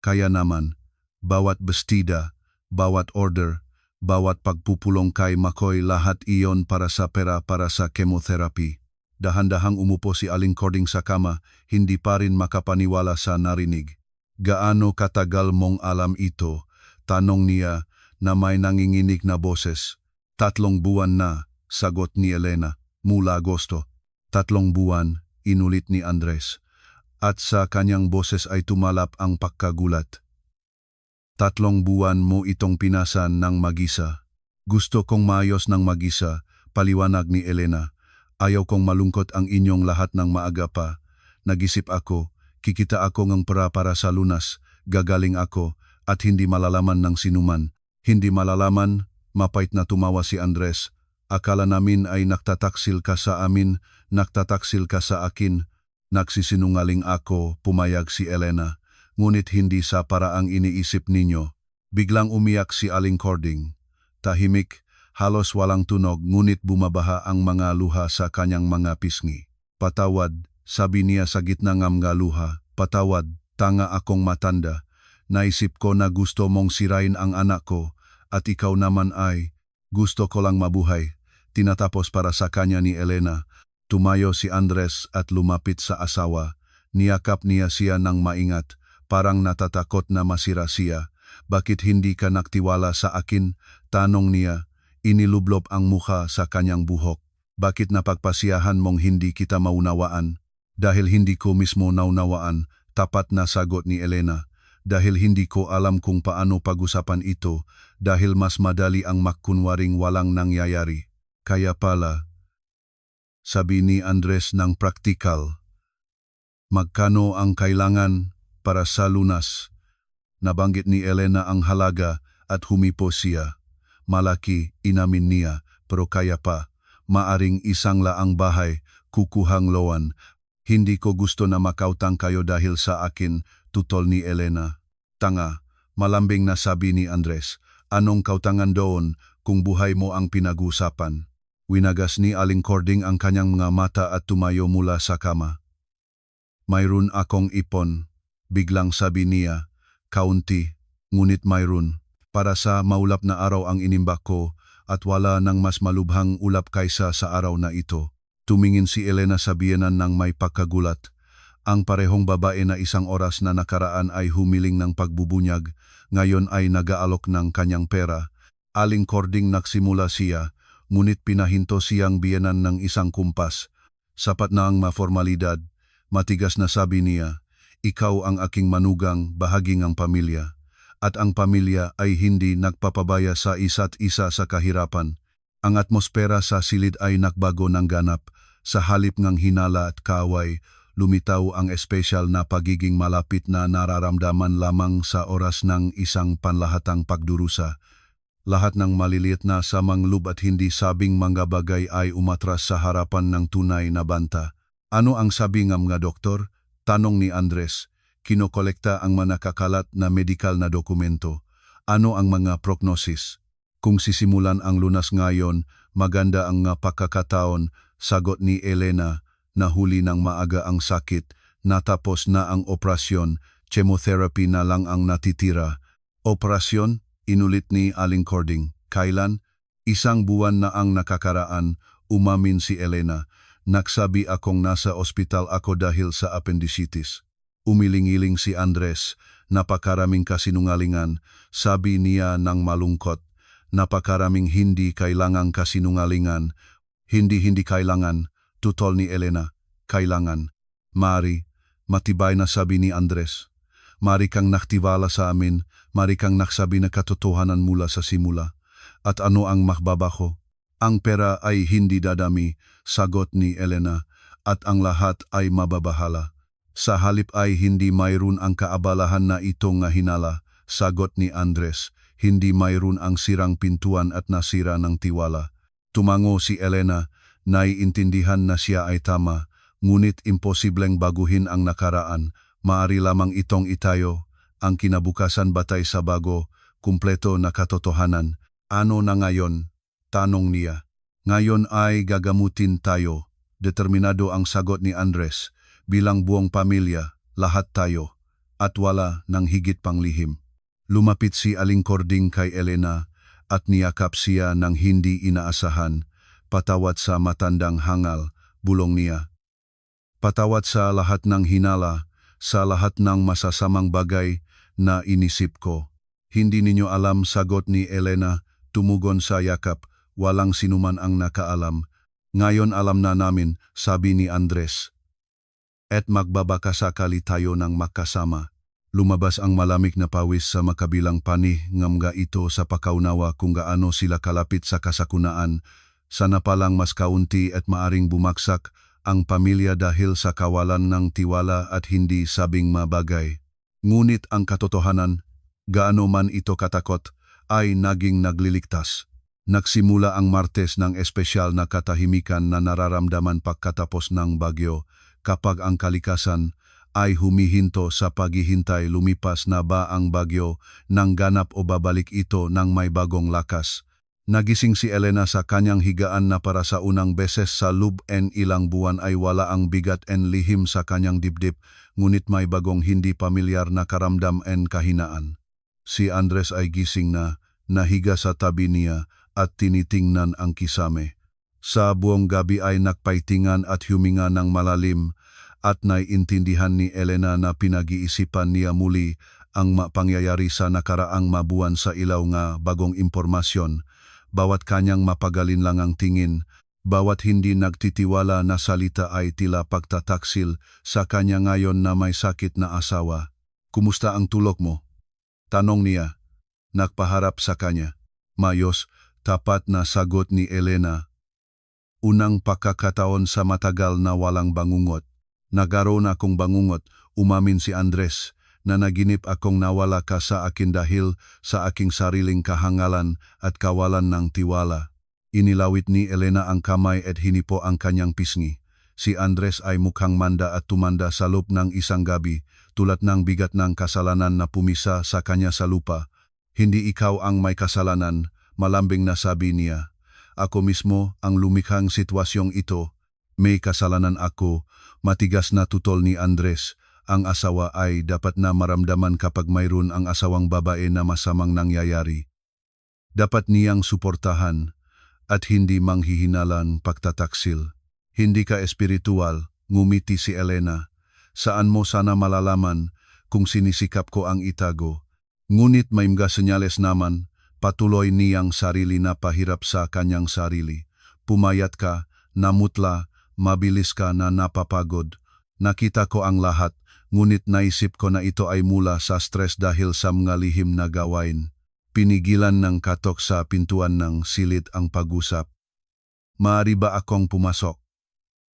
Kaya naman, bawat bestida, bawat order, bawat pagpupulong kay Makoy, lahat iyon para sa pera, para sa chemotherapy. Dahan-dahang umupo si Aling Cording sa kama, hindi pa rin makapaniwala sa narinig. Gaano katagal mong alam ito? Tanong niya na may nanginginig na boses. 3 buwan na, sagot ni Elena, mula Agosto. 3 buwan, inulit ni Andres. At sa kanyang boses ay tumalap ang pagkagulat. 3 buwan mo itong pinasan ng mag-isa. Gusto kong maayos ng mag-isa, paliwanag ni Elena. Ayaw kong malungkot ang inyong lahat ng maaga pa. Nag-isip ako, kikita ako ng pera para sa lunas, gagaling ako, at hindi malalaman ng sinuman. Hindi malalaman, mapait na tumawa si Andres. Akala namin ay nagtataksil ka sa amin, nagtataksil ka sa akin. Nagsisinungaling ako, pumayag si Elena. Ngunit hindi sa paraang iniisip ninyo. Biglang umiyak si Aling Cording. Tahimik, halos walang tunog, ngunit bumabaha ang mga luha sa kanyang mga pisngi. Patawad, sabi niya sa gitna ng mga luha. Patawad, tanga akong matanda. Naisip ko na gusto mong sirain ang anak ko, at ikaw naman ay, gusto ko lang mabuhay. Tinatapos para sa kanya ni Elena. Tumayo si Andres at lumapit sa asawa. Niyakap niya siya ng maingat, parang natatakot na masira siya. Bakit hindi ka nagtiwala sa akin? Tanong niya. Inilublop ang mukha sa kanyang buhok. Bakit napagpasiyahan mong hindi kita maunawaan? Dahil hindi ko mismo naunawaan, tapat na sagot ni Elena. Dahil hindi ko alam kung paano pag-usapan ito, dahil mas madali ang magkunwaring walang nangyayari. Kaya pala, sabi ni Andres ng praktikal. Magkano ang kailangan para sa lunas? Nabanggit ni Elena ang halaga at humipo siya. Malaki, inamin niya, pero kaya pa. Maaring isang laang bahay, kukuhang loan. Hindi ko gusto na makautang kayo dahil sa akin, tutol ni Elena. Tanga, malambing na sabi ni Andres. Anong kautangan doon kung buhay mo ang pinag-usapan? Winagas ni Aling Cording ang kanyang mga mata at tumayo mula sa kama. Mayroon akong ipon, biglang sabi niya. Kaunti, ngunit mayroon. Para sa maulap na araw ang inimbak ko at wala nang mas malubhang ulap kaysa sa araw na ito. Tumingin si Elena sa biyenan ng may pagkagulat. Ang parehong babae na isang oras na nakaraan ay humiling ng pagbubunyag, ngayon ay nag-aalok ng kanyang pera. Aling Cording nagsimula siya, ngunit pinahinto siyang biyenan ng isang kumpas. Sapat na ang maformalidad, matigas na sabi niya, ikaw ang aking manugang, bahagi ng pamilya. At ang pamilya ay hindi nagpapabaya sa isa't isa sa kahirapan. Ang atmosfera sa silid ay nagbago ng ganap. Sa halip ng hinala at kaaway, lumitaw ang espesyal na pagiging malapit na nararamdaman lamang sa oras ng isang panlahatang pagdurusa. Lahat ng maliliit na samanglub at hindi sabing mga bagay ay umatras sa harapan ng tunay na banta. Ano ang sabi ng mga doktor? Tanong ni Andres. Kinokolekta ang mga nakakalat na medikal na dokumento. Ano ang mga prognosis? Kung sisimulan ang lunas ngayon, maganda ang pagkakataon, sagot ni Elena, nahuli ng maaga ang sakit, natapos na ang operasyon, chemotherapy na lang ang natitira. Operasyon? Inulit ni Aling Cording. Kailan? 1 buwan na ang nakakaraan, umamin si Elena. Nagsabi akong nasa ospital ako dahil sa appendicitis. Umiling-iling si Andres, napakaraming kasinungalingan, sabi niya ng malungkot. Napakaraming hindi kailangang kasinungalingan. Hindi kailangan, tutol ni Elena. Kailangan. Mari, matibay na sabi ni Andres. Mari kang naktiwala sa amin, mari kang naksabi na katotohanan mula sa simula. At ano ang makbabaho? Ang pera ay hindi dadami, sagot ni Elena, at ang lahat ay mababahala. Sa halip ay hindi mayroon ang kaabalahan na itong hinala, sagot ni Andres, hindi mayroon ang sirang pintuan at nasira ng tiwala. Tumango si Elena, naiintindihan na siya ay tama, ngunit imposibleng baguhin ang nakaraan, maari lamang itong itayo, ang kinabukasan batay sa bago, kumpleto na katotohanan. Ano na ngayon? Tanong niya. Ngayon ay gagamutin tayo. Determinado ang sagot ni Andres. Bilang buong pamilya, lahat tayo. At wala nang higit pang lihim. Lumapit si Aling Cording kay Elena at niyakap siya ng hindi inaasahan. Patawad sa matandang hangal, bulong niya. Patawad sa lahat ng hinala, sa lahat ng masasamang bagay na inisip ko. Hindi ninyo alam, sagot ni Elena, tumugon sa yakap, walang sinuman ang nakaalam. Ngayon alam na namin, sabi ni Andres. At magbabakasakali tayo ng makasama. Lumabas ang malamig na pawis sa makabilang panig, ngamga ito sa pakaunawa kung gaano sila kalapit sa kasakunaan. Sana palang mas kaunti at maaring bumaksak ang pamilya dahil sa kawalan ng tiwala at hindi sabing mabagay. Ngunit ang katotohanan, gaano man ito katakot, ay naging nagliligtas. Nagsimula ang Martes ng espesyal na katahimikan na nararamdaman pagkatapos ng bagyo, kapag ang kalikasan ay humihinto sa paghihintay lumipas na ba ang bagyo nang ganap o babalik ito ng may bagong lakas. Nagising si Elena sa kanyang higaan na para sa unang beses sa loob ng ilang buwan ay wala ang bigat and lihim sa kanyang dibdib, ngunit may bagong hindi pamilyar na karamdam and kahinaan. Si Andres ay gising na, nahiga sa tabi niya at tinitingnan ang kisame. Sa buong gabi ay nakpaitingan at huminga ng malalim at naiintindihan ni Elena na pinag-iisipan niya muli ang pangyayari sa nakaraang mabuwan sa ilaw nga bagong impormasyon. Bawat kanyang mapagalin lang ang tingin, bawat hindi nagtitiwala na salita ay tila pagtataksil sa kanya ngayon na may sakit na asawa. Kumusta ang tulog mo? Tanong niya. Nagpaharap sa kanya. Mayos, tapat na sagot ni Elena. Unang pagkakataon sa matagal na walang bangungot. Nagkaroon akong bangungot, umamin si Andres, na naginip akong nawala ka sa akin dahil sa aking sariling kahangalan at kawalan ng tiwala. Inilawit ni Elena ang kamay at hinipo ang kanyang pisngi. Si Andres ay mukhang manda at tumanda sa loob ng isang gabi, tulad ng bigat ng kasalanan na pumisa sa kanya sa lupa. Hindi ikaw ang may kasalanan, malambing na sabi niya. Ako mismo ang lumikhang sitwasyong ito. May kasalanan ako, matigas na tutol ni Andres. Ang asawa ay dapat na maramdaman kapag mayroon ang asawang babae na masamang nangyayari. Dapat niyang suportahan at hindi manghihinalang pagtataksil. Hindi ka espiritual, ngumiti si Elena. Saan mo sana malalaman kung sinisikap ko ang itago? Ngunit may mga senyales naman, patuloy niyang sarili na pahirap sa kanyang sarili. Pumayat ka, namutla, mabilis ka na napapagod. Nakita ko ang lahat. Ngunit naisip ko na ito ay mula sa stress dahil sa mga lihim na gawain. Pinigilan ng katok sa pintuan ng silid ang pag-usap. Maaari ba akong pumasok?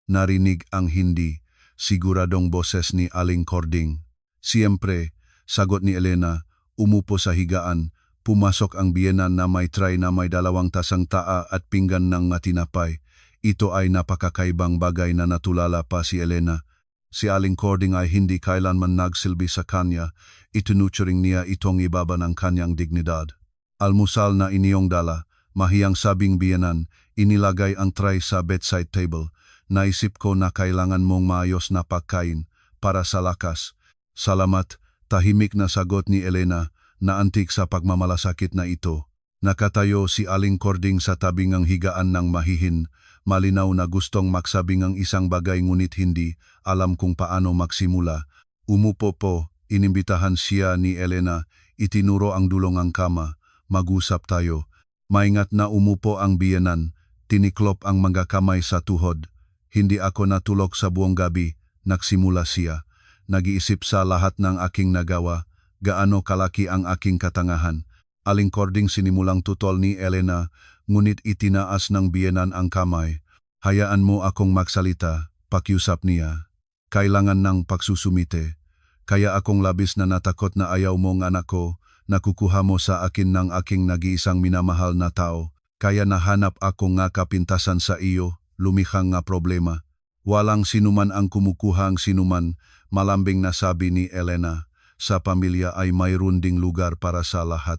Narinig ang hindi, siguradong boses ni Aling Cording. Siyempre, sagot ni Elena, umupo sa higaan, pumasok ang biyenan na may tray na may 2 tasang taa at pinggan ng tinapay. Ito ay napakakaibang bagay na natulala pa si Elena. Si Aling Cording ay hindi kailanman nagsilbi sa kanya, itinuturing niya itong ibaba ng kanyang dignidad. Almusal na iniyong dala, mahiyang sabing biyanan, inilagay ang tray sa bedside table. Naisip ko na kailangan mong maayos na pagkain para sa lakas. Salamat, tahimik na sagot ni Elena, na antik sa pagmamalasakit na ito. Nakatayo si Aling Cording sa tabing ang higaan ng mahihin, malinaw na gustong magsabing ang isang bagay ngunit hindi alam kung paano magsimula. Umupo po, inimbitahan siya ni Elena, itinuro ang dulong ang kama, mag-usap tayo. Maingat na umupo ang biyenan, tiniklop ang mga kamay sa tuhod. Hindi ako natulog sa buong gabi, nagsimula siya. Nag-iisip sa lahat ng aking nagawa, gaano kalaki ang aking katangahan. Aling Cording sinimulang tutol ni Elena, ngunit itinaas ng biyenan ang kamay. Hayaan mo akong magsalita, pakiusap niya. Kailangan ng pagsusumite. Kaya akong labis na natakot na ayaw mong anak ko, na kukuha mo sa akin ng aking nag-iisang minamahal na tao. Kaya nahanap ako nga kapintasan sa iyo, lumihang nga problema. Walang sinuman ang kumukuha ang sinuman, malambing na sabi ni Elena. Sa pamilya ay mayroon ding lugar para sa lahat.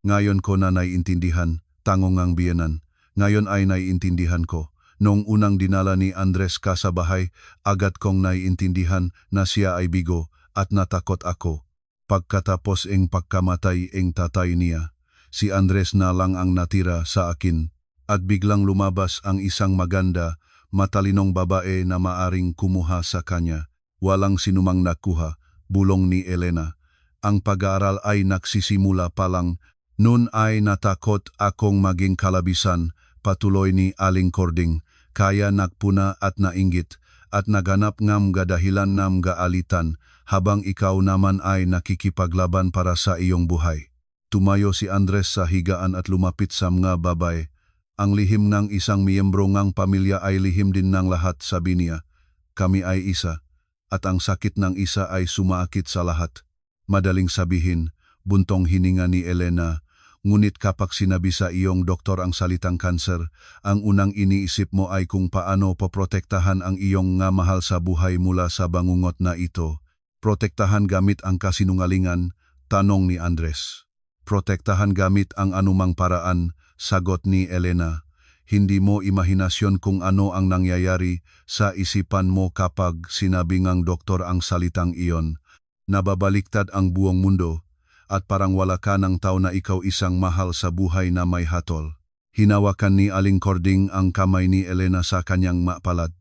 Ngayon ko na naiintindihan, tangong ang biyenan. Ngayon ay naiintindihan ko. Noong unang dinala ni Andres ka sa bahay, agad kong naiintindihan na siya ay bigo at natakot ako. Pagkatapos ang pagkamatay ang tatay niya, si Andres na lang ang natira sa akin. At biglang lumabas ang isang maganda, matalinong babae na maaring kumuha sa kanya. Walang sinumang nakuha, bulong ni Elena. Ang pag-aaral ay nagsisimula pa lang. Noon ay natakot akong maging kalabisan, patuloy ni Aling Cording. Kaya nagpuna at nainggit at naganap ngam gadahilan nam gaalitan habang ikaw naman ay nakikipaglaban para sa iyong buhay. Tumayo si Andres sa higaan at lumapit sa mga babae. Ang lihim ng isang miyembro ngang pamilya ay lihim din ng lahat, sabi niya. Kami ay isa. At ang sakit ng isa ay sumaakit sa lahat. Madaling sabihin, buntong hininga ni Elena, ngunit kapag sinabi sa iyong doktor ang salitang kanser, ang unang iniisip mo ay kung paano poprotektahan ang iyong nga mahal sa buhay mula sa bangungot na ito. Protektahan gamit ang kasinungalingan, tanong ni Andres. Protektahan gamit ang anumang paraan, sagot ni Elena. Hindi mo imahinasyon kung ano ang nangyayari sa isipan mo kapag sinabi ngang doktor ang salitang iyon. Nababaliktad ang buong mundo at parang wala ka ng tao na ikaw isang mahal sa buhay na may hatol. Hinawakan ni Aling Cording ang kamay ni Elena sa kanyang mapalad.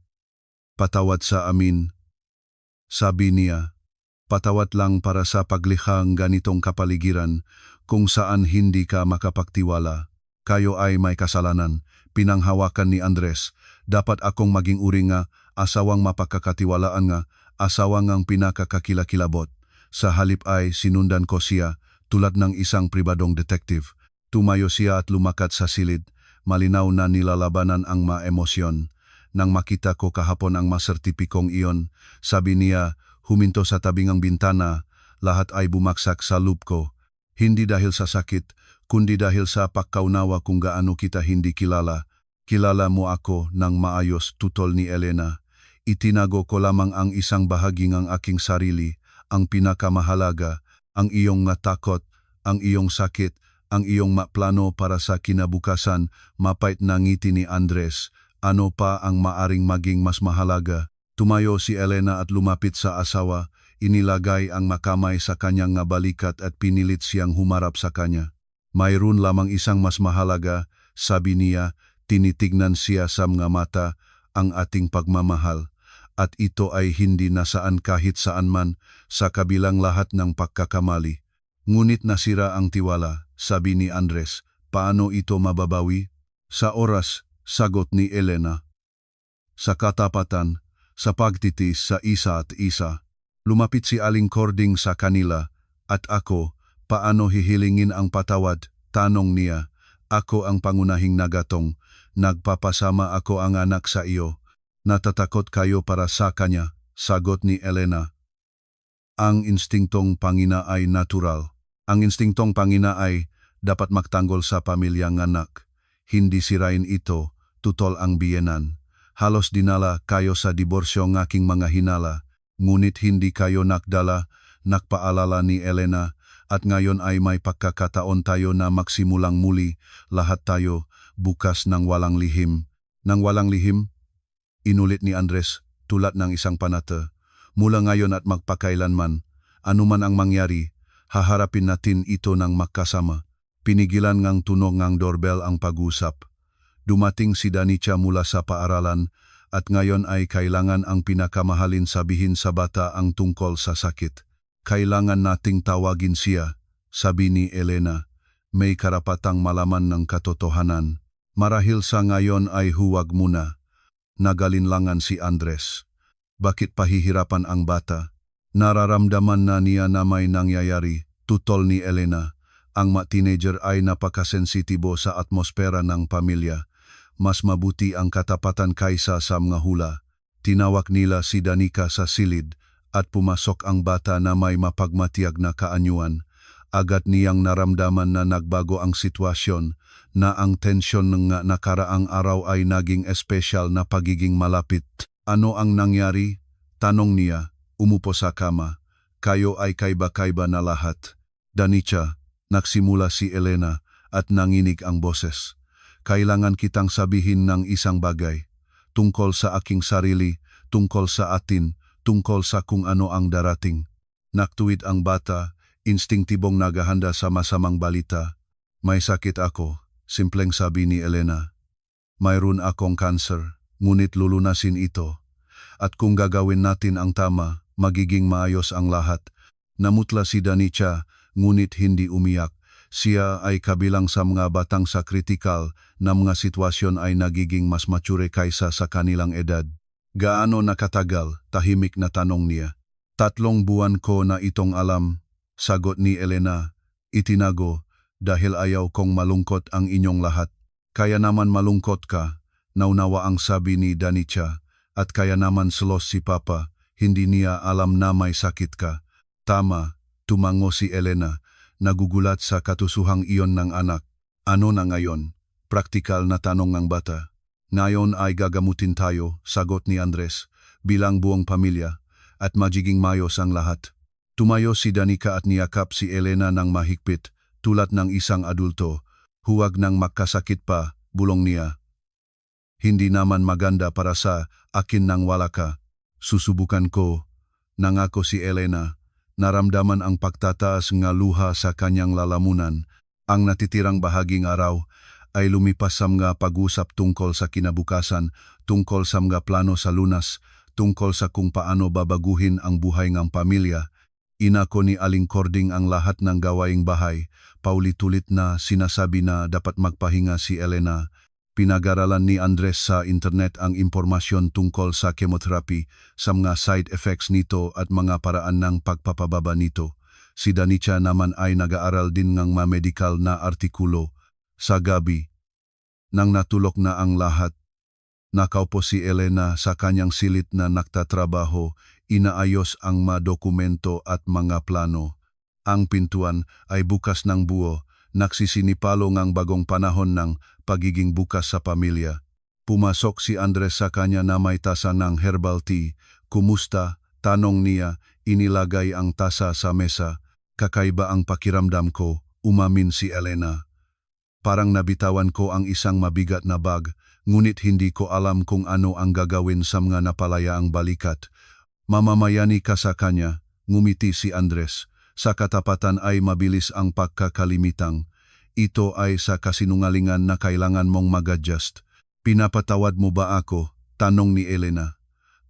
Patawad sa amin, sabi niya. Patawad lang para sa paglikhang ganitong kapaligiran kung saan hindi ka makapagtiwala. Kayo ay may kasalanan. Pinanghawakan ni Andres, dapat akong maging uri nga, asawang mapagkakatiwalaan nga, asawang ngang pinakakakilakilabot. Sa halip ay sinundan ko siya, tulad ng isang pribadong detective. Tumayo siya at lumakat sa silid, malinaw na nilalabanan ang maemosyon. Nang makita ko kahapon ang masertipikong iyon, sabi niya, huminto sa tabingang bintana, lahat ay bumaksak sa loob ko. Hindi dahil sa sakit, kundi dahil sa pagkaunawa kung gaano kita hindi kilala. Kilala mo ako ng maayos, tutol ni Elena. Itinago ko lamang ang isang bahagi ng aking sarili, ang pinakamahalaga, ang iyong natakot, ang iyong sakit, ang iyong maplano para sa kinabukasan, mapait na ngiti ni Andres. Ano pa ang maaring maging mas mahalaga? Tumayo si Elena at lumapit sa asawa, inilagay ang makamay sa kanyang nga balikat at pinilit siyang humarap sa kanya. Mayroon lamang isang mas mahalaga, sabi niya, tinitignan siya sa mga mata, ang ating pagmamahal. At ito ay hindi nasaan kahit saan man, sa kabilang lahat ng pagkakamali. Ngunit nasira ang tiwala, sabi ni Andres, paano ito mababawi? Sa oras, sagot ni Elena. Sa katapatan, sa pagtitis sa isa at isa. Lumapit si Aling Cording sa kanila, at ako, paano hihilingin ang patawad? Tanong niya. Ako ang pangunahing nagatong. Nagpapasama ako ang anak sa iyo. Natatakot kayo para sa kanya, sagot ni Elena. Ang instinktong pangina ay natural. Ang instinktong pangina ay dapat magtanggol sa pamilyang anak. Hindi sirain ito, tutol ang biyenan. Halos dinala kayo sa diborsyo ng aking mga hinala, ngunit hindi kayo nakdala, nakpaalala ni Elena. At ngayon ay may pagkakataon tayo na magsimulang muli, lahat tayo, bukas ng walang lihim. Nang walang lihim? Inulit ni Andres, tulad ng isang panata. Mula ngayon at magpakailanman, anuman ang mangyari, haharapin natin ito ng magkasama. Pinigilan ngang tunog ngang doorbell ang pag-usap. Dumating si Danica mula sa paaralan, at ngayon ay kailangan ang pinakamahalin sabihin sa bata ang tungkol sa sakit. Kailangan nating tawagin siya, sabi ni Elena. May karapatang malaman ng katotohanan. Marahil sa ngayon ay huwag muna. Nagalinlangan si Andres. Bakit pahihirapan ang bata? Nararamdaman na niya na may nangyayari, tutol ni Elena. Ang teenager ay napakasensitibo sa atmosfera ng pamilya. Mas mabuti ang katapatan kaysa sa mga hula. Tinawag nila si Danica sa silid, at pumasok ang bata na may mapagmatiyag na kaanyuan. Agad niyang naramdaman na nagbago ang sitwasyon, na ang tensyon ng nakaraang araw ay naging espesyal na pagiging malapit. Ano ang nangyari? Tanong niya, umupo sa kama. Kayo ay kaiba-kaiba na lahat. Danica, nagsimula si Elena at nanginig ang boses. Kailangan kitang sabihin ng isang bagay. Tungkol sa aking sarili, tungkol sa atin, tungkol sa kung ano ang darating. Naktuwid ang bata, instinktibong naghahanda sa masamang balita. May sakit ako, simpleng sabi ni Elena. Mayroon akong cancer, ngunit lulunasin ito. At kung gagawin natin ang tama, magiging maayos ang lahat. Namutla si Danica, ngunit hindi umiyak. Siya ay kabilang sa mga batang sa kritikal na mga sitwasyon ay nagiging mas mature kaysa sa kanilang edad. Gaano nakatagal? Tahimik na tanong niya. 3 buwan ko na itong alam, sagot ni Elena. Itinago, dahil ayaw kong malungkot ang inyong lahat. Kaya naman malungkot ka, naunawa ang sabi ni Danica. At kaya naman selos si Papa, hindi niya alam na may sakit ka. Tama, tumango si Elena. Nagugulat sa katusuhang iyon ng anak. Ano na ngayon? Praktikal na tanong ng bata. Ngayon ay gagamutin tayo, sagot ni Andres, bilang buong pamilya, at magiging mayos ang lahat. Tumayo si Danica at niyakap si Elena ng mahigpit, tulad ng isang adulto. Huwag nang magkasakit pa, bulong niya. Hindi naman maganda para sa akin nang wala ka. Susubukan ko, nangako si Elena. Naramdaman ang pagtataas nga luha sa kanyang lalamunan. Ang natitirang bahaging araw ay lumipas sa mga pag-usap tungkol sa kinabukasan, tungkol sa mga plano sa lunas, tungkol sa kung paano babaguhin ang buhay ng pamilya. Inako ni Aling Cording ang lahat ng gawaing bahay. Paulit-ulit na sinasabi na dapat magpahinga si Elena. Pinag-aralan ni Andres sa internet ang impormasyon tungkol sa chemotherapy, sa mga side effects nito at mga paraan ng pagpapababa nito. Si Danica naman ay nag-aaral din ng mga medical na artikulo. Sa gabi, nang natulog na ang lahat, nakaupo si Elena sa kanyang silid na nagtatrabaho, inaayos ang mga dokumento at mga plano. Ang pintuan ay bukas ng buo, nagsisinipalo ng bagong panahon ng pagiging bukas sa pamilya. Pumasok si Andres sa kanya na may tasa ng herbal tea. Kumusta? Tanong niya, inilagay ang tasa sa mesa. Kakaiba ang pakiramdam ko, umamin si Elena. Parang nabitawan ko ang isang mabigat na bag, ngunit hindi ko alam kung ano ang gagawin sa mga napalayaang balikat. Mamamayani ka sa kanya, ngumiti si Andres. Sa katapatan ay mabilis ang pagkakalimitang. Ito ay sa kasinungalingan na kailangan mong mag-adjust. Pinapatawad mo ba ako? Tanong ni Elena.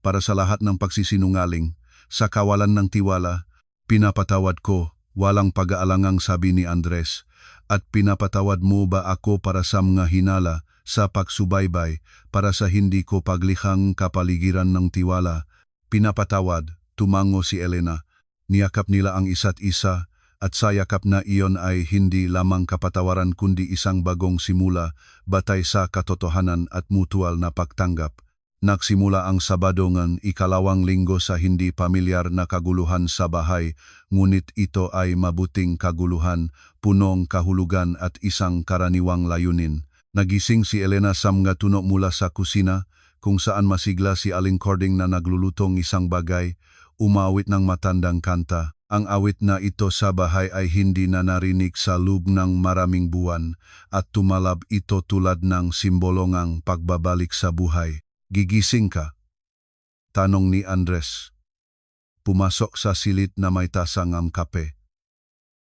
Para sa lahat ng pagsisinungaling, sa kawalan ng tiwala, pinapatawad ko, walang pag-aalangang sabi ni Andres. At pinapatawad mo ba ako para sa mga hinala, sa pagsubaybay, para sa hindi ko paglihang kapaligiran ng tiwala? Pinapatawad, tumango si Elena. Niyakap nila ang isa't isa, at sa yakap na iyon ay hindi lamang kapatawaran kundi isang bagong simula batay sa katotohanan at mutual na pagtanggap. Nagsimula ang Sabado ng 2 linggo sa hindi pamilyar na kaguluhan sa bahay, ngunit ito ay mabuting kaguluhan, punong kahulugan at isang karaniwang layunin. Nagising si Elena sa mga tunog mula sa kusina, kung saan masigla si Aling Cording na naglulutong isang bagay, umawit ng matandang kanta. Ang awit na ito sa bahay ay hindi na narinig sa loob ng maraming buwan at tumalab ito tulad ng simbolo ng pagbabalik sa buhay. Gigising ka? Tanong ni Andres. Pumasok sa silid na may tasang ng kape.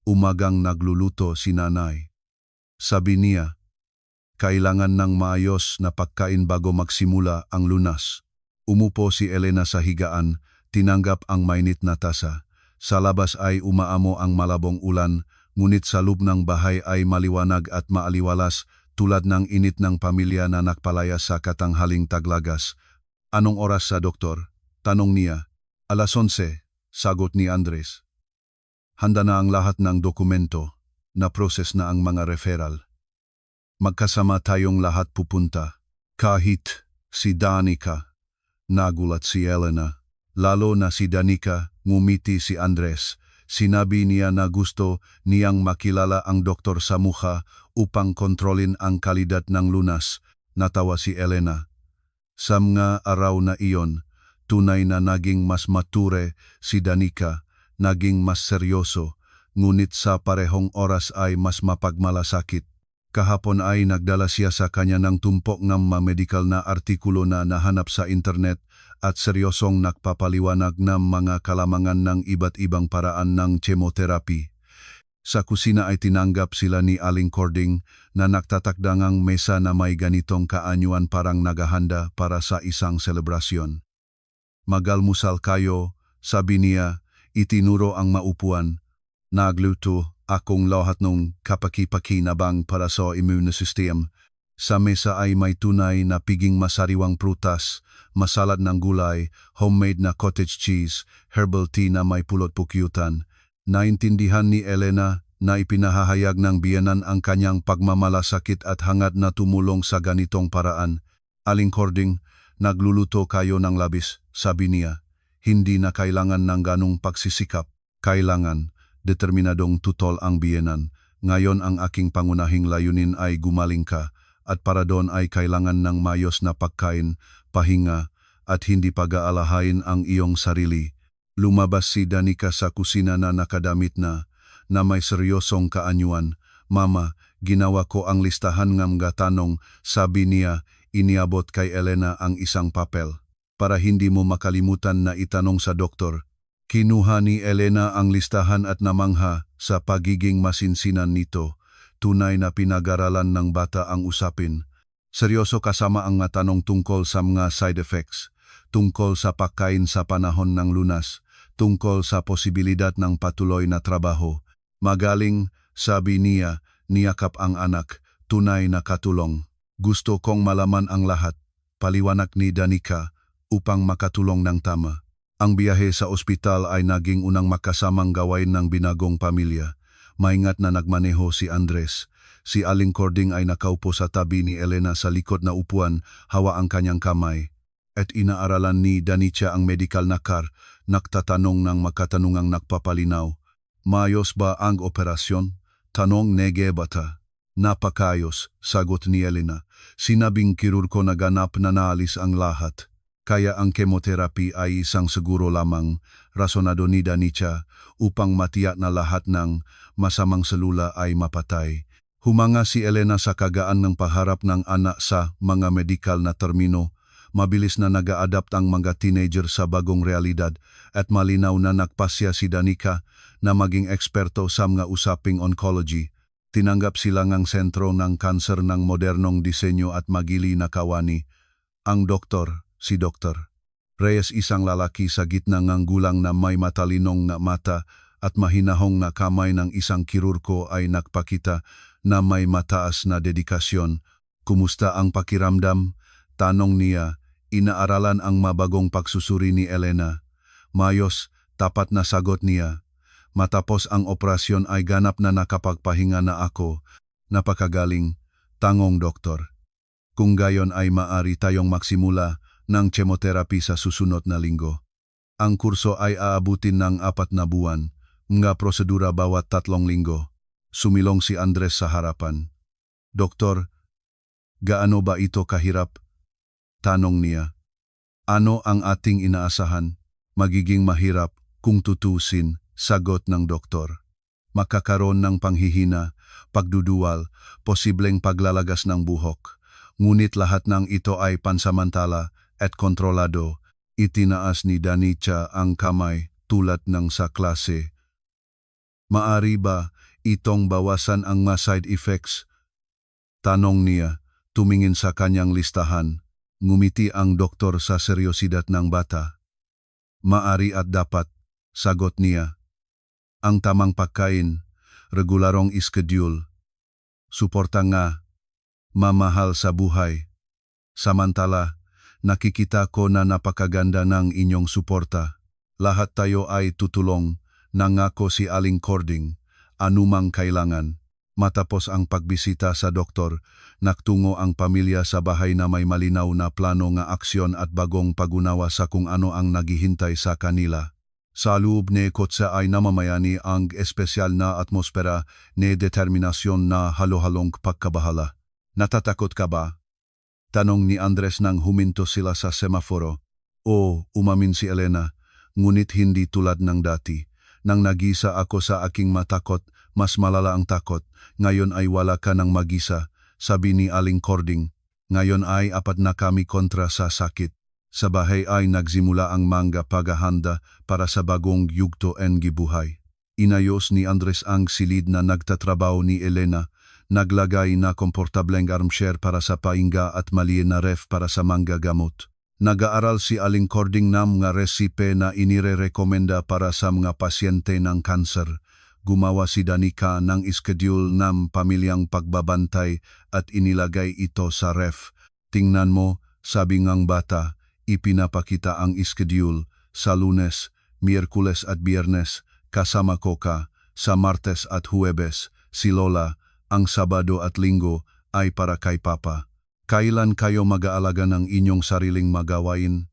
Umagang nagluluto si nanay. Sabi niya, kailangan ng maayos na pagkain bago magsimula ang lunas. Umupo si Elena sa higaan, tinanggap ang mainit na tasa. Sa labas ay umaamo ang malabong ulan, ngunit sa loob ng bahay ay maliwanag at maaliwalas tulad ng init ng pamilya na nakpalaya sa katanghaling taglagas. Anong oras sa doktor? Tanong niya. 11:00, sagot ni Andres. Handa na ang lahat ng dokumento, na-process na ang mga referral. Magkasama tayong lahat pupunta. Kahit si Danica. Nagulat si Elena. Lalo na si Danica, ngumiti si Andres. Sinabi niya na gusto niyang makilala ang doktor sa mukha upang kontrolin ang kalidad ng lunas. Natawa si Elena. Sa mga araw na iyon, tunay na naging mas mature si Danica, naging mas seryoso, ngunit sa parehong oras ay mas mapagmalasakit. Kahapon ay nagdala siya sa kanya ng tumpok ng medical na artikulo na nahanap sa internet at seryosong nagpapaliwanag ng mga kalamangan ng iba't ibang paraan ng chemotherapy. Sa kusina ay tinanggap sila ni Aling Cording na nagtatakdangang mesa na may ganitong kaanyuan parang naghahanda para sa isang selebrasyon. Magalmusal kayo, sabi niya, itinuro ang maupuan. Nagluto akong lahat ng kapaki-pakinabang para sa immune system. Sa mesa ay may tunay na piging masariwang prutas, masalad ng gulay, homemade na cottage cheese, herbal tea na may pulot-pukyutan. Naintindihan ni Elena na ipinahahayag ng biyanan ang kanyang pagmamalasakit at hangad na tumulong sa ganitong paraan. Aling Cording, nagluluto kayo ng labis, sabi niya. Hindi na kailangan ng ganong pagsisikap. Kailangan, determinadong tutol ang biyanan. Ngayon ang aking pangunahing layunin ay gumaling ka. At para doon ay kailangan ng mayos na pagkain, pahinga, at hindi pag-aalahain ang iyong sarili. Lumabas si Danica sa kusina na nakadamit na may seryosong kaanyuan. Mama, ginawa ko ang listahan ng mga tanong, sabi niya, iniabot kay Elena ang isang papel. Para hindi mo makalimutan na itanong sa doktor. Kinuha ni Elena ang listahan at namangha sa pagiging masinsinan nito. Tunay na pinag-aralan ng bata ang usapin. Seryoso kasama ang mga tanong tungkol sa mga side effects, tungkol sa pagkain sa panahon ng lunas, tungkol sa posibilidad ng patuloy na trabaho. Magaling, sabi niya, niyakap ang anak, tunay na katulong. Gusto kong malaman ang lahat, paliwanag ni Danica, upang makatulong ng tama. Ang biyahe sa ospital ay naging unang makasamang gawain ng binagong pamilya. Maingat na nagmaneho si Andres. Si Aling Cording ay nakaupo sa tabi ni Elena sa likod na upuan, hawa ang kanyang kamay. At inaaralan ni Danica ang medical na car, nagtatanong ng makatanungang nagpapalinaw. Mayos ba ang operasyon? Tanong nege bata. Napakayos, sagot ni Elena. Sinabing kirurko na ganap na naalis ang lahat. Kaya ang chemotherapy ay isang siguro lamang, rasonado ni Danica, upang matiyak na lahat ng masamang selula ay mapatay. Humanga si Elena sa kagaan ng paharap ng anak sa mga medical na termino. Mabilis na nag-a-adapt ang mga teenager sa bagong realidad at malinaw na nagpasya si Danica na maging eksperto sa mga usaping oncology. Tinanggap sila ng sentro ng kanser ng modernong disenyo at magili na kawani. Ang doktor, si Dr. Reyes, isang lalaki sa gitna ng gulang na may matalinong na mata at mahinahong na kamay ng isang kirurko ay nagpakita na may mataas na dedikasyon. Kumusta ang pakiramdam? Tanong niya. Inaaralan ang mabagong pagsusuri ni Elena. Mayos, tapat na sagot niya. Matapos ang operasyon ay ganap na nakapagpahinga na ako. Napakagaling, tangong doktor. Kung gayon ay maari tayong magsimula ng chemotherapy sa susunod na linggo. Ang kurso ay aabutin ng 4 na buwan, mga prosedura bawat 3 linggo. Sumilong si Andres sa harapan. Doktor, gaano ba ito kahirap? Tanong niya. Ano ang ating inaasahan? Magiging mahirap kung tutusin, sagot ng doktor. Makakaroon ng panghihina, pagduduwal, posibleng paglalagas ng buhok. Ngunit lahat ng ito ay pansamantala at kontrolado. Itinaas ni Danica ang kamay tulad ng sa klase. Maari ba itong bawasan ang mga side effects? Tanong niya, tumingin sa kanyang listahan. Ngumiti ang doktor sa seryosidad ng bata. Maari at dapat, sagot niya. Ang tamang pagkain, regularong schedule. Suporta nga, mamahal sa buhay. Samantala, nakikita ko na napakaganda ng inyong suporta. Lahat tayo ay tutulong, nangako si Aling Cording, anumang kailangan. Matapos ang pagbisita sa doktor, nagtungo ang pamilya sa bahay na may malinaw na plano nga aksyon at bagong pagunawa sa kung ano ang naghihintay sa kanila. Sa loob ni kotse ay namamayani ang espesyal na atmosfera ni determinasyon na halo-halong pagkabahala. Natatakot ka ba? Tanong ni Andres nang huminto sila sa semaforo. O, umamin si Elena, ngunit hindi tulad ng dati. Nang nagisa ako sa aking matakot, mas malala ang takot. Ngayon ay wala ka ng magisa, sabi ni Aling Cording. Ngayon ay apat na kami kontra sa sakit. Sa bahay ay nagsimula ang mga paghahanda para sa bagong yugto ng gibuhay. Inayos ni Andres ang silid na nagtatrabaho ni Elena, naglagay na komportableng armchair para sa pahinga at maliit na ref para sa mga gamot. Nag-aaral si Aling Cording ng mga resipe na inire-rekomenda para sa mga pasyente ng kanser. Gumawa si Danica ng schedule ng pamilyang pagbabantay at inilagay ito sa ref. Tingnan mo, sabi ngang bata, ipinapakita ang schedule sa Lunes, Miyerkules at Biyernes, kasama ko ka, sa Martes at Huwebes, si Lola, ang Sabado at Linggo ay para kay Papa. Kailan kayo mag-aalaga ng inyong sariling magawain?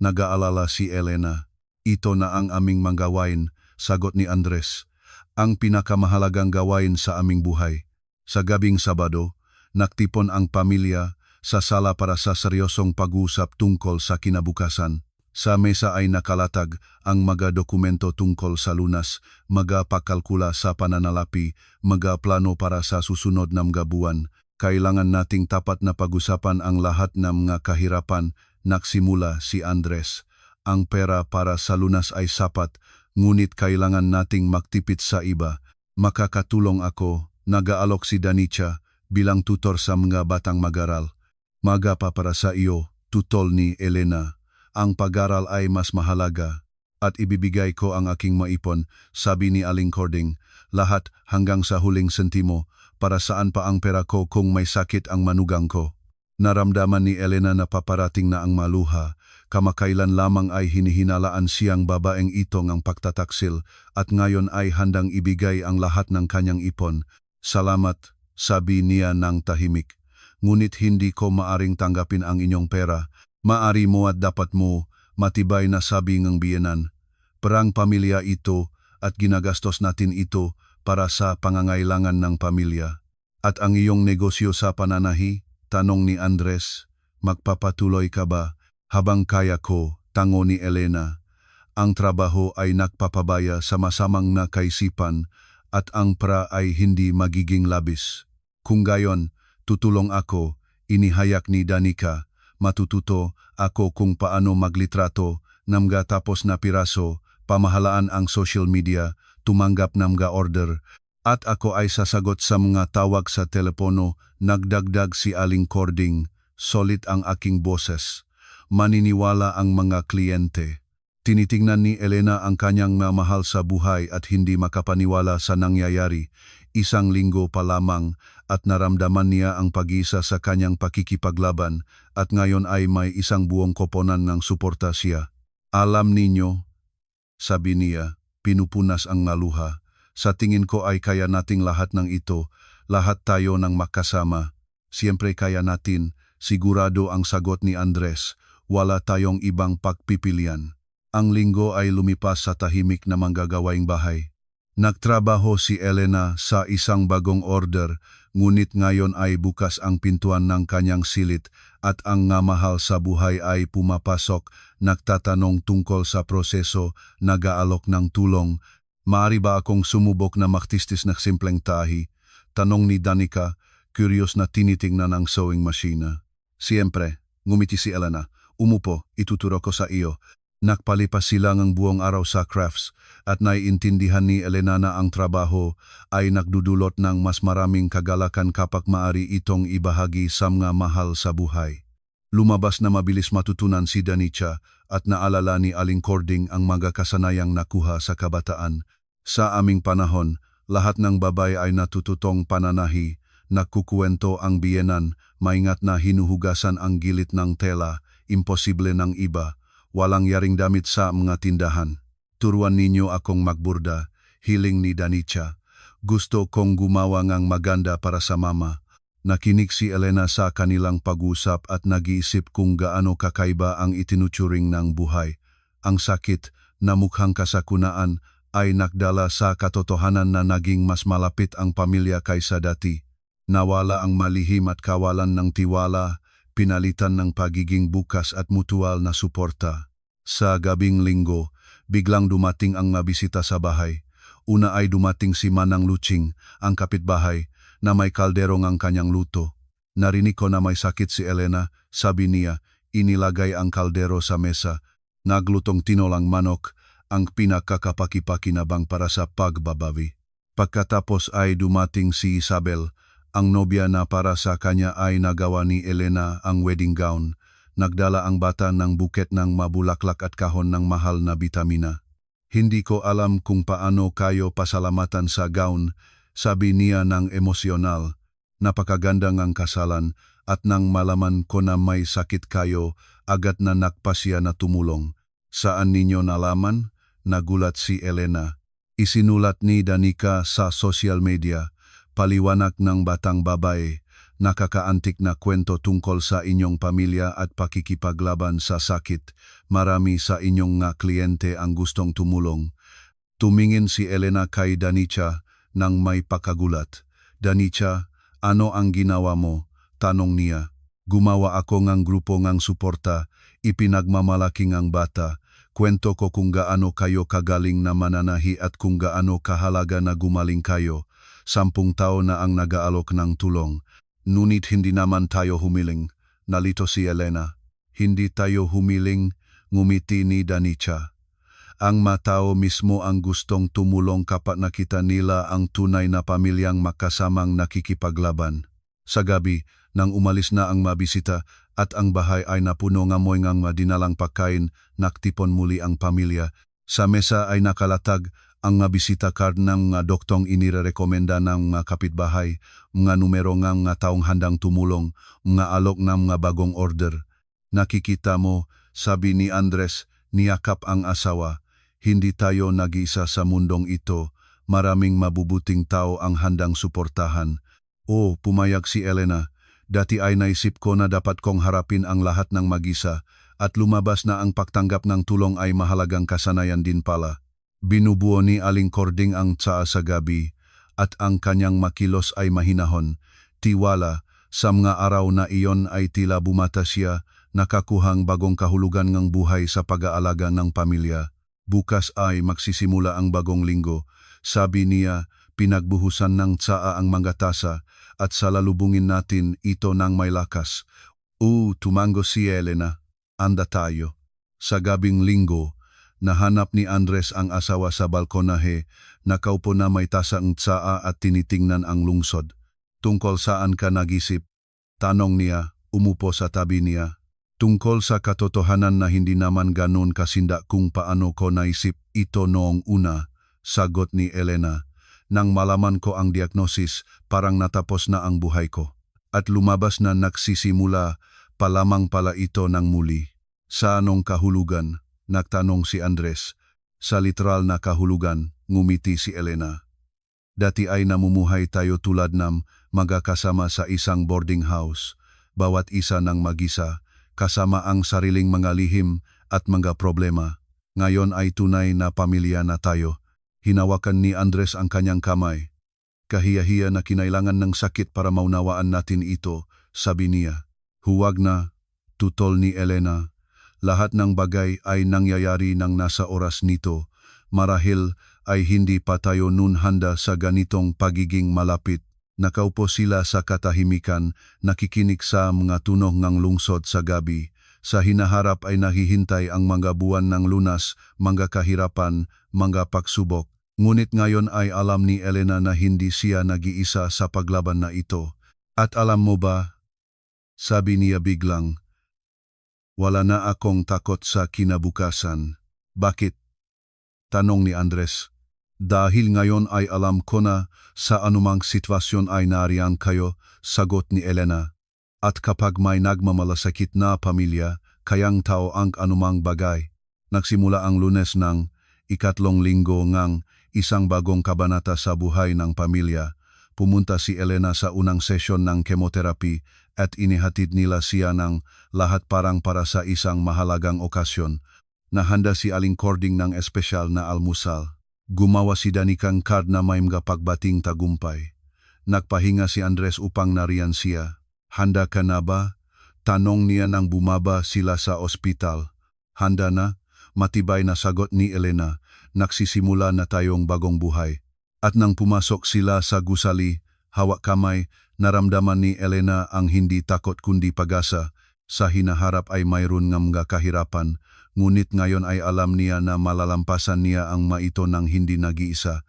Nag-aalala si Elena. Ito na ang aming magawain, sagot ni Andres. Ang pinakamahalagang gawain sa aming buhay. Sa gabing Sabado, naktipon ang pamilya sa sala para sa seryosong pag-uusap tungkol sa kinabukasan. Sa mesa ay nakalatag ang mga dokumento tungkol sa lunas, mga pakalkula sa pananalapi, mga plano para sa susunod na mga buwan. Kailangan nating tapat na pag-usapan ang lahat ng mga kahirapan, nagsimula si Andres. Ang pera para sa lunas ay sapat, ngunit kailangan nating magtipid sa iba. Makakatulong ako, nag-aalok si Danica, bilang tutor sa mga batang mag-aral. Magapa para sa iyo, tutol ni Elena. Ang pag-aral ay mas mahalaga at ibibigay ko ang aking maipon, sabi ni Aling Cording. Lahat hanggang sa huling sentimo, para saan pa ang pera ko kung may sakit ang manugang ko. Naramdaman ni Elena na paparating na ang maluha. Kamakailan lamang ay hinihinalaan siyang babaeng itong ang pagtataksil at ngayon ay handang ibigay ang lahat ng kanyang ipon. Salamat, sabi niya ng tahimik. Ngunit hindi ko maaring tanggapin ang inyong pera. Maari mo at dapat mo, matibay na sabi ng biyenan. Perang pamilya ito at ginagastos natin ito para sa pangangailangan ng pamilya. At ang iyong negosyo sa pananahi, tanong ni Andres, magpapatuloy ka ba? Habang kaya ko, tango ni Elena. Ang trabaho ay nagpapabaya sa masamang na kaisipan at ang pra ay hindi magiging labis. Kung gayon, tutulong ako, inihayak ni Danica. Matututo ako kung paano maglitrato, namga tapos na piraso, pamahalaan ang social media, tumanggap ng mga order, at ako ay sasagot sa mga tawag sa telepono, nagdagdag si Aling Cording, solid ang aking boses. Maniniwala ang mga kliyente. Tinitingnan ni Elena ang kanyang mahal sa buhay at hindi makapaniwala sa nangyayari. Isang linggo pa lamang at naramdaman niya ang pag-isa sa kanyang pakikipaglaban at ngayon ay may isang buong koponan ng suporta siya. Alam ninyo, sabi niya, pinupunas ang maluha. Sa tingin ko ay kaya nating lahat ng ito, lahat tayo ng makasama. Siyempre kaya natin, sigurado ang sagot ni Andres, wala tayong ibang pagpipilian. Ang linggo ay lumipas sa tahimik na manggagawaing bahay. Nagtrabaho si Elena sa isang bagong order, ngunit ngayon ay bukas ang pintuan ng kanyang silid at ang namahal sa buhay ay pumapasok, nagtatanong tungkol sa proseso, nag-aalok ng tulong. Maaari ba akong sumubok na maktistis na simpleng tahi? Tanong ni Danica, curious na tinitingnan ang sewing machine. Siyempre, ngumiti si Elena. Umupo, ituturo ko sa iyo. Nakpalipas sila ng buong araw sa crafts at naiintindihan ni Elena na ang trabaho ay nagdudulot ng mas maraming kagalakan kapag maari itong ibahagi sa mga mahal sa buhay. Lumabas na mabilis matutunan si Danica at naalala ni Aling Cording ang mga kasanayang nakuha sa kabataan. Sa aming panahon, lahat ng babae ay natututong pananahi, nagkukuwento ang biyenan, maingat na hinuhugasan ang gilid ng tela, imposible ng iba. Walang yaring damit sa mga tindahan. Turuan ninyo akong magburda, hiling ni Danica. Gusto kong gumawa ng maganda para sa mama. Nakinig si Elena sa kanilang pag-usap at nag-iisip kung gaano kakaiba ang itinuturing ng buhay. Ang sakit, na mukhang kasakunaan ay nagdala sa katotohanan na naging mas malapit ang pamilya kaysa dati. Nawala ang malihim at kawalan ng tiwala, pinalitan ng pagiging bukas at mutual na suporta. Sa gabing linggo, biglang dumating ang mabisita sa bahay. Una ay dumating si Manang Luching, ang kapitbahay, na may kaldero ng kanyang luto. Narinig ko na may sakit si Elena, sabi niya, inilagay ang kaldero sa mesa. Naglutong tinolang manok, ang pinakakapaki-pakinabang para sa pagbabawi. Pagkatapos ay dumating si Isabel, ang nobya na para sa kanya ay nagawa ni Elena ang wedding gown. Nagdala ang bata ng buket ng mabulaklak at kahon ng mahal na bitamina. Hindi ko alam kung paano kayo pasalamatan sa gown, sabi niya ng emosyonal. Napakaganda ng kasalan at nang malaman ko na may sakit kayo, agad na nakpasya na tumulong. Saan ninyo nalaman? Nagulat si Elena. Isinulat ni Danica sa social media, paliwanag ng batang babae, nakakaantik na kwento tungkol sa inyong pamilya at pakikipaglaban sa sakit. Marami sa inyong nga kliyente ang gustong tumulong. Tumingin si Elena kay Danica nang may pakagulat. Danica, ano ang ginawa mo? Tanong niya. Gumawa ako ng grupo ng suporta, ipinagmamalaking ang bata. Kwento ko kung gaano kayo kagaling na mananahi at kung gaano kahalaga na gumaling kayo. 10 taon na ang nag-aalok ng tulong. Ngunit hindi naman tayo humiling. Nalito si Elena. Hindi tayo humiling, ngumiti ni Danica. Ang matao mismo ang gustong tumulong kapag nakita nila ang tunay na pamilyang makasamang nakikipaglaban. Sa gabi, nang umalis na ang mabisita at ang bahay ay napuno ngamoy ng madinalang pagkain, naktipon muli ang pamilya. Sa mesa ay nakalatag ang mabisita card ng doktong inirekomenda ng kapitbahay, mga numero ng taong handang tumulong, mga alok ng bagong order. Nakikita mo, sabi ni Andres, niyakap ang asawa. Hindi tayo nag-iisa sa mundong ito, maraming mabubuting tao ang handang suportahan. O, pumayag si Elena. Dati ay naisip ko na dapat kong harapin ang lahat ng mag-isa at lumabas na ang pagtanggap ng tulong ay mahalagang kasanayan din pala. Binubuo ni Aling Cording ang tsaa sa gabi at ang kanyang makilos ay mahinahon. Tiwala, sa mga araw na iyon ay tila bumata siya, nakakuhang bagong kahulugan ng buhay sa pag-aalaga ng pamilya. Bukas ay magsisimula ang bagong linggo. Sabi niya, pinagbuhusan ng tsaa ang mga tasa at salalubungin natin ito ng may lakas. Tumango si Elena. Anda tayo. Sa gabing linggo, nahanap ni Andres ang asawa sa balkonahe, nakaupo na may tasang tsaa at tinitingnan ang lungsod. Tungkol saan ka nag-isip? Tanong niya, umupo sa tabi niya. Tungkol sa katotohanan na hindi naman ganun kasinda kung paano ko naisip ito noong una, sagot ni Elena. Nang malaman ko ang diagnosis, parang natapos na ang buhay ko. At lumabas na nagsisimula, palamang pala ito ng muli. Sa anong kahulugan? Nagtanong si Andres. Sa literal na kahulugan, ngumiti si Elena. Dati ay namumuhay tayo tulad ng magkakasama sa isang boarding house, bawat isa ng mag-isa, kasama ang sariling mga lihim at mga problema. Ngayon ay tunay na pamilya na tayo. Hinawakan ni Andres ang kanyang kamay. Kahiya-hiya na kinailangan ng sakit para maunawaan natin ito, sabi niya. Huwag na, tutol ni Elena. Lahat ng bagay ay nangyayari ng nasa oras nito. Marahil ay hindi pa tayo nun handa sa ganitong pagiging malapit. Nakaupo sila sa katahimikan, nakikinig sa mga tunog ng lungsod sa gabi. Sa hinaharap ay nahihintay ang mga buwan ng lunas, mga kahirapan, mga pagsubok. Ngunit ngayon ay alam ni Elena na hindi siya nag-iisa sa paglaban na ito. At alam mo ba? Sabi niya biglang. Wala na akong takot sa kinabukasan. Bakit? Tanong ni Andres. Dahil ngayon ay alam ko na sa anumang sitwasyon ay nariyan kayo, sagot ni Elena. At kapag may nagmamalasakit na pamilya, kayang tao ang anumang bagay. Nagsimula ang Lunes ng 3 linggo ng isang bagong kabanata sa buhay ng pamilya. Pumunta si Elena sa unang sesyon ng chemotherapy at inihatid nila siya ng lahat parang para sa isang mahalagang okasyon. Nahanda si Aling Cording ng espesyal na almusal. Gumawa si Danikang card na may mga pagbating tagumpay. Nagpahinga si Andres upang nariyan siya. Handa ka na ba? Tanong niya nang bumaba sila sa ospital. Handa na? Matibay na sagot ni Elena. Nagsisimula na tayong bagong buhay. At nang pumasok sila sa gusali, hawak kamay, naramdaman ni Elena ang hindi takot kundi pag-asa. Sa hinaharap ay mayroon ng mga kahirapan, ngunit ngayon ay alam niya na malalampasan niya ang maito ng hindi nag-iisa.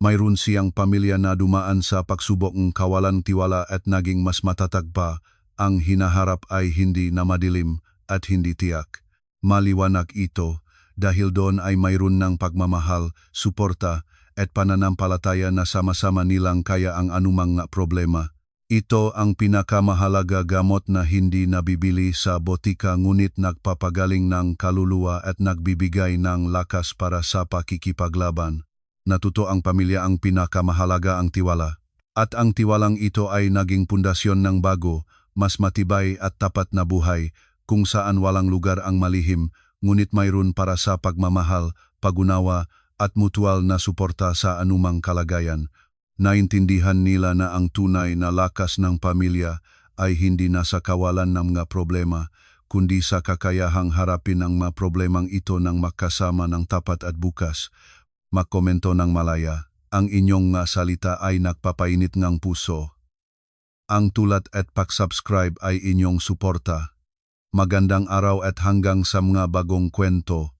Mayroon siyang pamilya na dumaan sa pagsubok ng kawalan tiwala at naging mas matatag pa. Ang hinaharap ay hindi na madilim at hindi tiyak. Maliwanag ito dahil doon ay mayroon ng pagmamahal, suporta at pananampalataya na sama-sama nilang kaya ang anumang problema. Ito ang pinakamahalaga gamot na hindi nabibili sa botika ngunit nagpapagaling ng kaluluwa at nagbibigay ng lakas para sa pakikipaglaban. Natuto ang pamilya ang pinakamahalaga ang tiwala. At ang tiwalang ito ay naging pundasyon ng bago, mas matibay at tapat na buhay, kung saan walang lugar ang malihim, ngunit mayroon para sa pagmamahal, pagunawa at mutual na suporta sa anumang kalagayan. Naintindihan nila na ang tunay na lakas ng pamilya ay hindi nasa kawalan ng mga problema, kundi sa kakayahang harapin ang mga problemang ito ng makasama ng tapat at bukas. Magkomento ng malaya, ang inyong nga salita ay nagpapainit ng puso. Ang tulad at pag-subscribe ay inyong suporta. Magandang araw at hanggang sa mga bagong kwento.